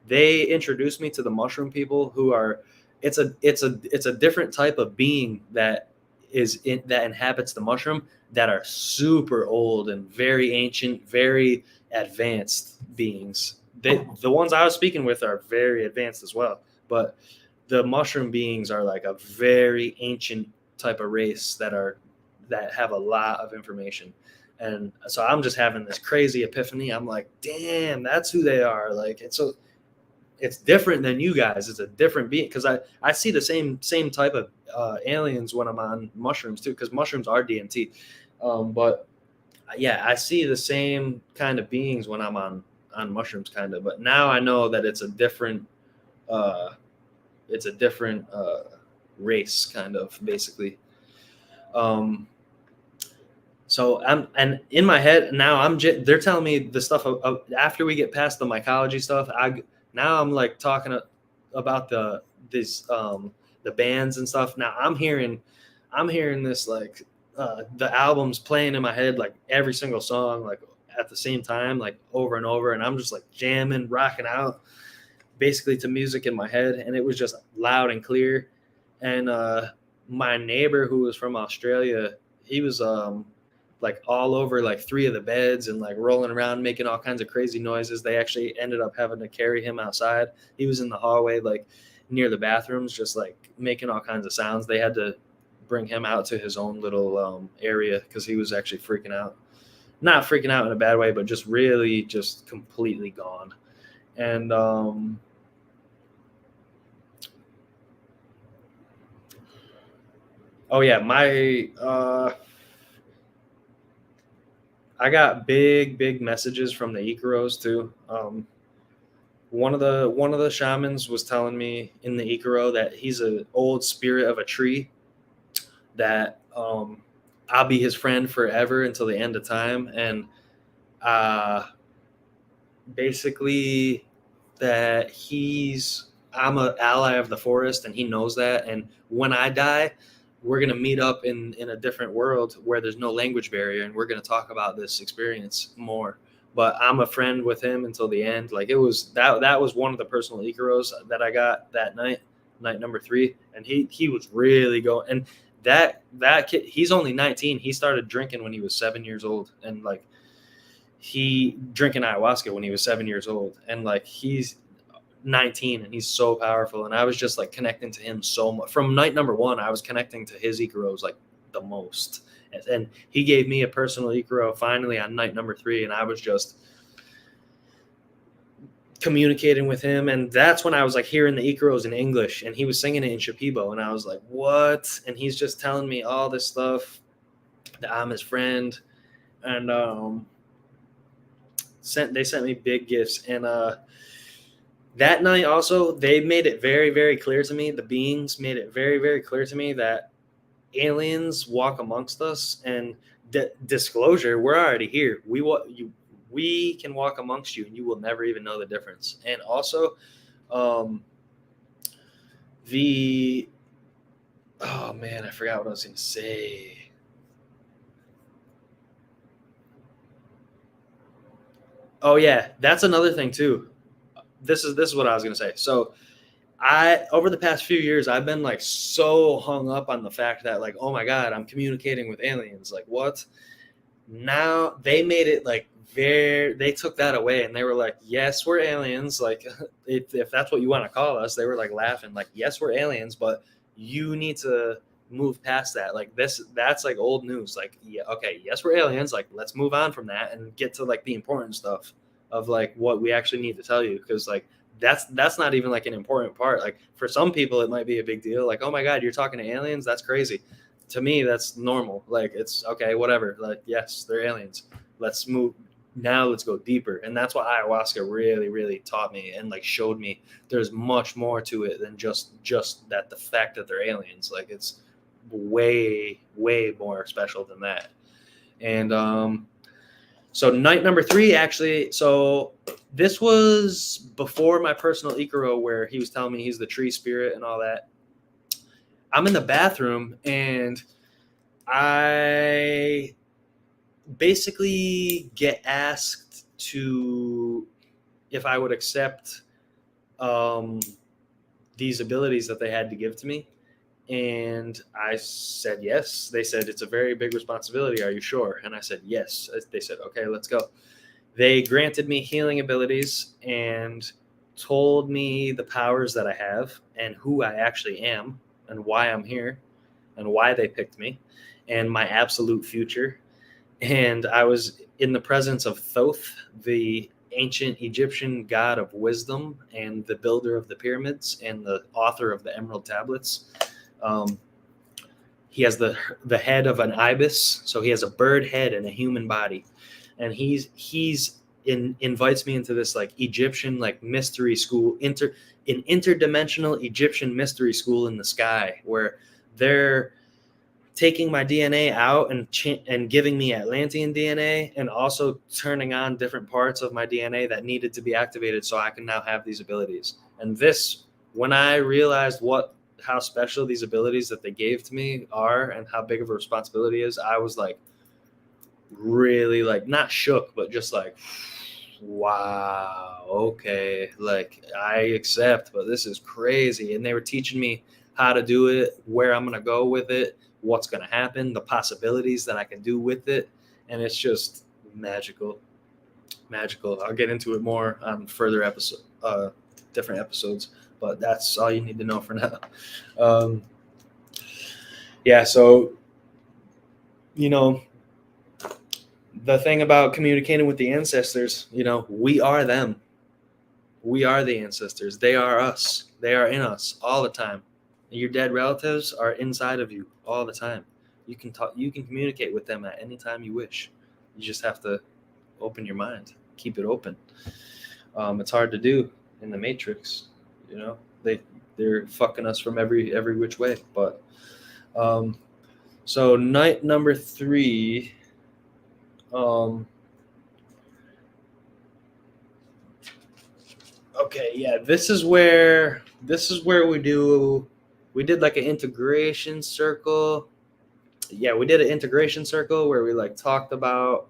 they introduced me to the mushroom people, who are it's a different type of being that inhabits the mushroom, that are super old and very ancient, very advanced beings. The ones I was speaking with are very advanced as well, but the mushroom beings are like a very ancient type of race that have a lot of information. And so I'm just having this crazy epiphany. I'm like, damn, that's who they are. Like, it's different than you guys. It's a different being, because I see the same type of aliens when I'm on mushrooms too, because mushrooms are DMT. But yeah, I see the same kind of beings when I'm on mushrooms, kind of. But now I know that it's a different race, kind of, basically. So and in my head now, they're telling me the stuff after we get past the mycology stuff. Now I'm like talking about the bands and stuff. Now I'm hearing this, like the albums playing in my head, like every single song, like at the same time, like over and over, and I'm just like jamming, rocking out, basically to music in my head, and it was just loud and clear. And my neighbor, who was from Australia, he was like all over like 3 of the beds and like rolling around, making all kinds of crazy noises. They actually ended up having to carry him outside. He was in the hallway, like near the bathrooms, just like making all kinds of sounds. They had to bring him out to his own little area because he was actually freaking out. not freaking out in a bad way, but just really just completely gone. And oh yeah, my I got big messages from the Ikaros too. One of the shamans was telling me in the Ikaro that he's an old spirit of a tree, that I'll be his friend forever until the end of time, and basically that I'm an ally of the forest, and he knows that. And when I die, we're gonna meet up in a different world where there's no language barrier, and we're gonna talk about this experience more. But I'm a friend with him until the end. Like, it was that was one of the personal Ikaros that I got that night number 3, and he was really going. And that kid, he's only 19. He started drinking when he was 7 years old, and like he drinking ayahuasca when he was 7 years old, and like he's 19 and he's so powerful. And I was just like connecting to him so much from night number 1. I was connecting to his Ikaros like the most, and he gave me a personal Ikaro finally on night number 3, and I was just communicating with him. And that's when I was like hearing the Ikaros in English, and he was singing it in Shipibo, and I was like, what? And he's just telling me all this stuff, that I'm his friend. And they sent me big gifts. And that night also, they made it very clear to me, the beings made it very clear to me that aliens walk amongst us. And disclosure, we're already here. We can walk amongst you, and you will never even know the difference. And also, oh man, I forgot what I was going to say. Oh yeah, that's another thing too. This is what I was going to say. So over the past few years, I've been like so hung up on the fact that like, oh my God, I'm communicating with aliens. Like, what? Now they made it like they took that away, and they were like, yes, we're aliens. Like, if that's what you want to call us, they were like laughing, like, yes, we're aliens, but you need to move past that. Like, that's like old news. Like, yeah, okay, yes, we're aliens. Like, let's move on from that and get to like the important stuff of like what we actually need to tell you. Because like that's not even like an important part. Like, for some people it might be a big deal. Like, oh my God, you're talking to aliens? That's crazy. To me, that's normal. Like, it's okay, whatever. Like, yes, they're aliens. Let's move. Now let's go deeper. And that's what ayahuasca really taught me, and like showed me there's much more to it than just that, the fact that they're aliens. Like, it's way more special than that. And so night number 3, actually, so this was before my personal Ikaro, where he was telling me he's the tree spirit and all that. I'm in the bathroom, and I basically get asked if I would accept these abilities that they had to give to me. And I said yes. They said, it's a very big responsibility. Are you sure? And I said yes. They said, okay, let's go. They granted me healing abilities and told me the powers that I have and who I actually am and why I'm here and why they picked me and my absolute future. And I was in the presence of Thoth, the ancient Egyptian god of wisdom and the builder of the pyramids and the author of the Emerald Tablets. He has the head of an ibis, so he has a bird head and a human body, and he's invites me into this like Egyptian like mystery school, interdimensional Egyptian mystery school in the sky, where they're taking my DNA out and giving me Atlantean DNA, and also turning on different parts of my DNA that needed to be activated so I can now have these abilities. And this, when I realized how special these abilities that they gave to me are and how big of a responsibility is, I was like really like not shook, but just like, wow, okay, like I accept, but this is crazy. And they were teaching me how to do it, where I'm going to go with it, what's going to happen, the possibilities that I can do with it. And it's just magical. I'll get into it more on further different episodes, but that's all you need to know for now. Yeah. So, the thing about communicating with the ancestors, you know, we are them. We are the ancestors. They are us. They are in us all the time. Your dead relatives are inside of you all the time. You can talk. You can communicate with them at any time you wish. You just have to open your mind, keep it open. It's hard to do in the Matrix. You know, they're fucking us from every which way. But so night number 3. Okay, yeah, this is where we did like an integration circle. Yeah, we did an integration circle where we like talked about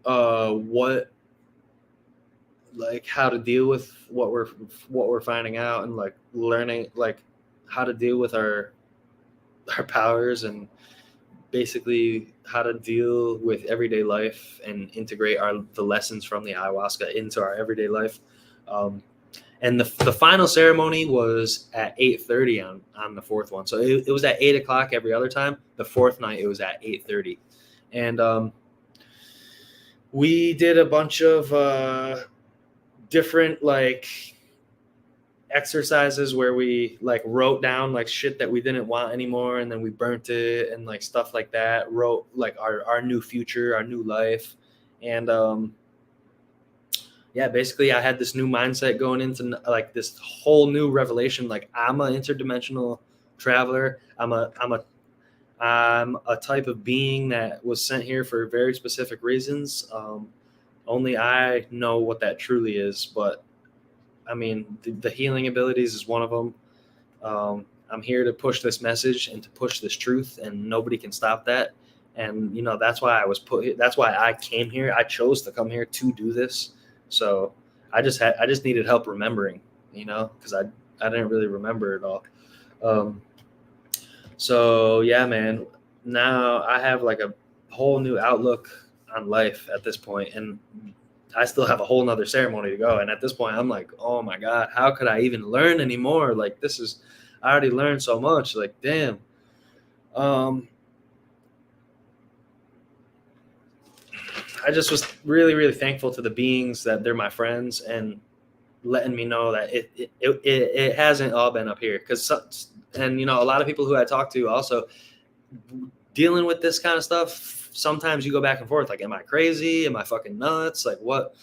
what, like, how to deal with what we're finding out, and like learning like how to deal with our powers, and basically how to deal with everyday life and integrate the lessons from the ayahuasca into our everyday life. And the final ceremony was at 8:30 on the fourth one. So it was at 8 o'clock every other time. The fourth night it was at 8:30, and we did a bunch of different like exercises where we like wrote down like shit that we didn't want anymore, and then we burnt it and like stuff like that. Wrote like our new future, our new life, and yeah, basically I had this new mindset going into like this whole new revelation. Like, I'm an interdimensional traveler. I'm a type of being that was sent here for very specific reasons. Only I know what that truly is, but I mean, the healing abilities is one of them. I'm here to push this message and to push this truth, and nobody can stop that. And you know, that's why that's why I came here. I chose to come here to do this. So I just needed help remembering, you know, because I didn't really remember it all. So yeah, man. Now I have like a whole new outlook on life at this point, and I still have a whole nother ceremony to go. And at this point, I'm like, oh my God, how could I even learn anymore? Like, I already learned so much. Like, damn. I just was really, really thankful to the beings that they're my friends, and letting me know that it hasn't all been up here. And you know, a lot of people who I talk to also dealing with this kind of stuff, sometimes you go back and forth, like, am I crazy? Am I fucking nuts? Like, what?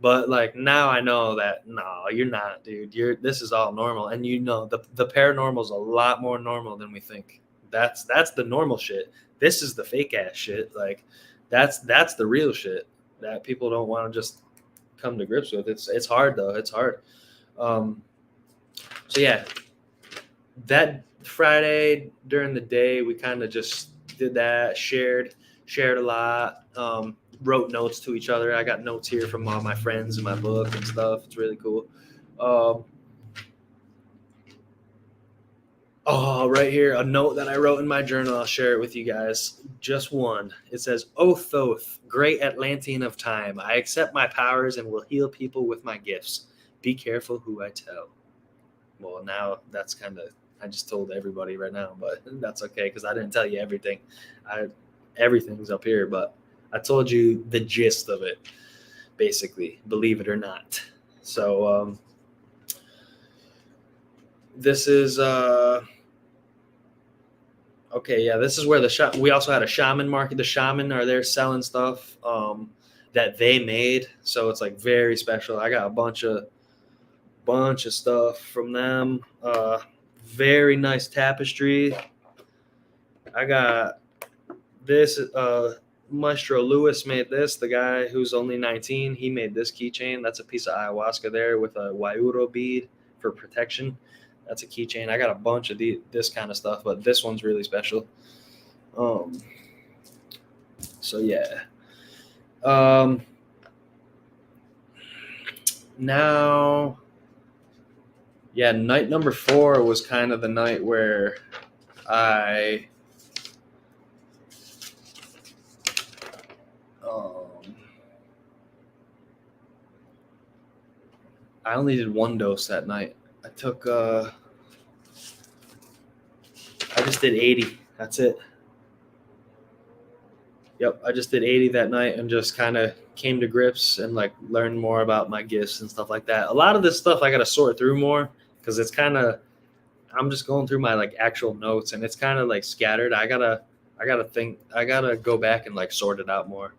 But like, now I know that no, you're not, dude. This is all normal. And you know, the paranormal is a lot more normal than we think. That's the normal shit. This is the fake ass shit. Like, that's the real shit that people don't want to just come to grips with. It's hard though. It's hard. So yeah, that Friday during the day, we kind of just did that, shared a lot, wrote notes to each other. I got notes here from all my friends in my book and stuff. It's really cool. Right here, a note that I wrote in my journal. I'll share it with you guys. Just one. It says, "O Thoth, great Atlantean of time, I accept my powers and will heal people with my gifts. Be careful who I tell." Well, now that's kind of, I just told everybody right now, but that's okay because I didn't tell you everything. Everything's up here, but I told you the gist of it, basically, believe it or not. So this is okay, yeah, this is where we also had a shaman market. The shaman are there selling stuff that they made, so it's like very special. I got a bunch of stuff from them. Very nice tapestry. I got this. Maestro Lewis made this. The guy who's only 19, he made this keychain. That's a piece of ayahuasca there with a Wairo bead for protection. That's a keychain. I got a bunch of this kind of stuff, but this one's really special. So yeah. Now, yeah, night number 4 was kind of the night where I only did one dose that night. I took I just did 80. That's it. Yep, I just did 80 that night and just kind of came to grips and like learned more about my gifts and stuff like that. A lot of this stuff I got to sort through more because it's kind of, I'm just going through my like actual notes and it's kind of like scattered. I gotta think, I gotta go back and like sort it out more.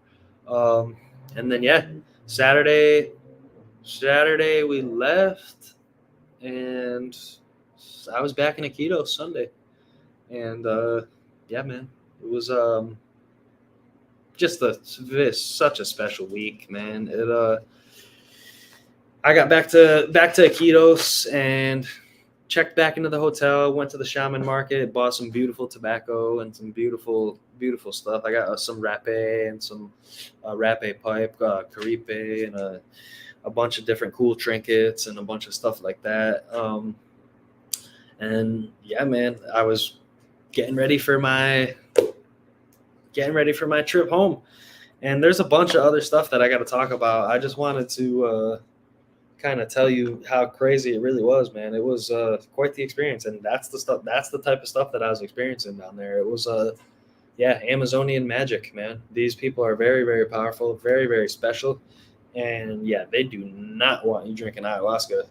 Um, and then yeah, Saturday we left and I was back in Aikido Sunday. And yeah, man, it was just such a special week, man. I got back to Iquitos and checked back into the hotel, went to the shaman market, bought some beautiful tobacco and some beautiful stuff. I got some rapé and some rapé pipe, caripe, and a bunch of different cool trinkets and a bunch of stuff like that. And yeah, man, I was getting ready for my trip home. And there's a bunch of other stuff that I got to talk about. I just wanted to kind of tell you how crazy it really was, man. It was quite the experience, and that's the stuff. That's the type of stuff that I was experiencing down there. It was yeah, Amazonian magic, man. These people are very, very powerful, very, very special, and yeah, they do not want you drinking ayahuasca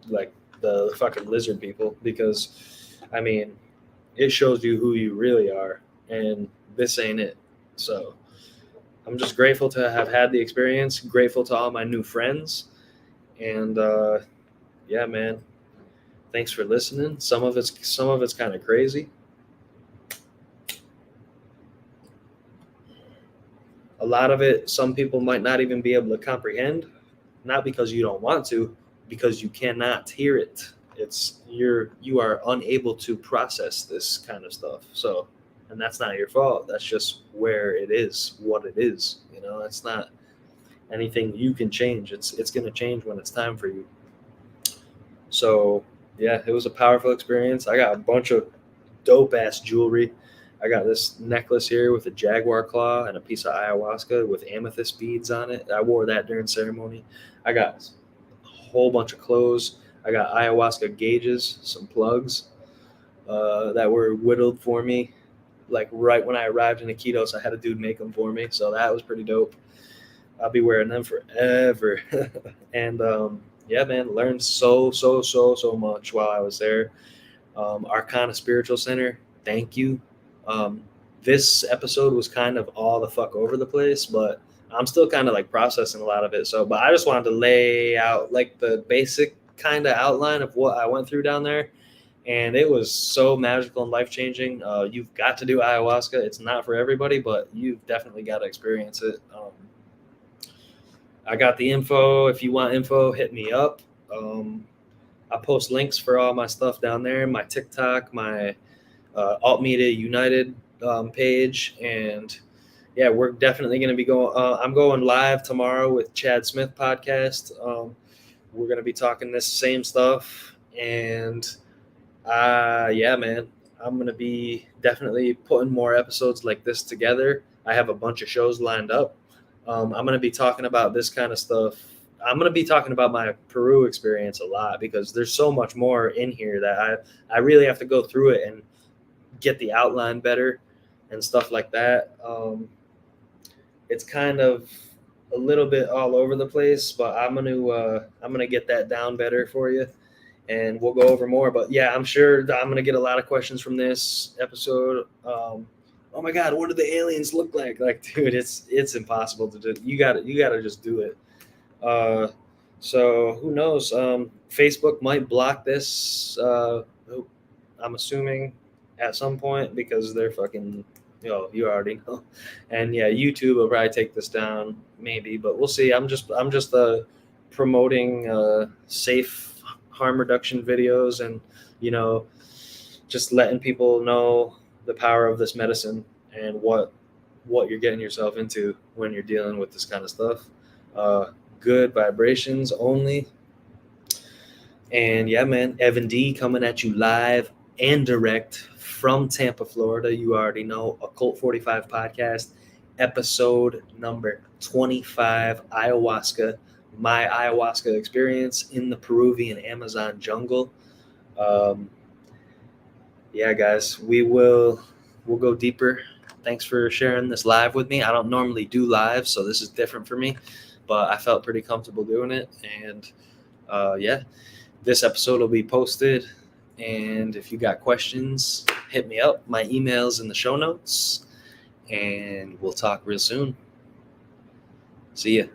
like the fucking lizard people, because I mean, it shows you who you really are, and this ain't it. So I'm just grateful to have had the experience, grateful to all my new friends, and yeah, man, thanks for listening. Some of it's kind of crazy. A lot of it, some people might not even be able to comprehend, not because you don't want to, because you cannot hear it. It's you are unable to process this kind of stuff. So, and that's not your fault. That's just where it is, what it is. You know, it's not anything you can change. It's going to change when it's time for you. So, yeah, it was a powerful experience. I got a bunch of dope ass jewelry. I got this necklace here with a jaguar claw and a piece of ayahuasca with amethyst beads on it. I wore that during ceremony. I got a whole bunch of clothes. I got ayahuasca gauges, some plugs that were whittled for me. Like right when I arrived in Iquitos, I had a dude make them for me. So that was pretty dope. I'll be wearing them forever. And yeah, man, learned so much while I was there. Arcana Spiritual Center, thank you. This episode was kind of all the fuck over the place, but I'm still kind of like processing a lot of it. So, but I just wanted to lay out like the basic kind of outline of what I went through down there. And it was so magical and life changing. You've got to do ayahuasca. It's not for everybody, but you've definitely got to experience it. I got the info. If you want info, hit me up. I post links for all my stuff down there, my TikTok, my Alt Media United page. And yeah, we're definitely going to be going. I'm going live tomorrow with Chad Smith podcast. We're going to be talking this same stuff. And yeah, man, I'm going to be definitely putting more episodes like this together. I have a bunch of shows lined up. I'm going to be talking about this kind of stuff. I'm going to be talking about my Peru experience a lot because there's so much more in here that I really have to go through it and get the outline better and stuff like that. It's kind of a little bit all over the place, but I'm gonna get that down better for you, and we'll go over more. But yeah, I'm sure I'm gonna get a lot of questions from this episode. Oh my God, what do the aliens look like? Like, dude, it's impossible to do. You gotta just do it. So who knows? Facebook might block this. I'm assuming at some point because they're fucking, you already know. And yeah, YouTube will probably take this down maybe, but we'll see. I'm just promoting safe harm reduction videos and, just letting people know the power of this medicine and what you're getting yourself into when you're dealing with this kind of stuff. Good vibrations only. And yeah, man, Evan D coming at you live and direct from Tampa, Florida. You already know, Occult 45 podcast, episode number 25, ayahuasca, my ayahuasca experience in the Peruvian Amazon jungle. Yeah, guys, we'll go deeper thanks for sharing this live with me. I don't normally do live, so this is different for me, but I felt pretty comfortable doing it. And yeah, this episode will be posted. And if you got questions, hit me up. My email's in the show notes. And we'll talk real soon. See ya.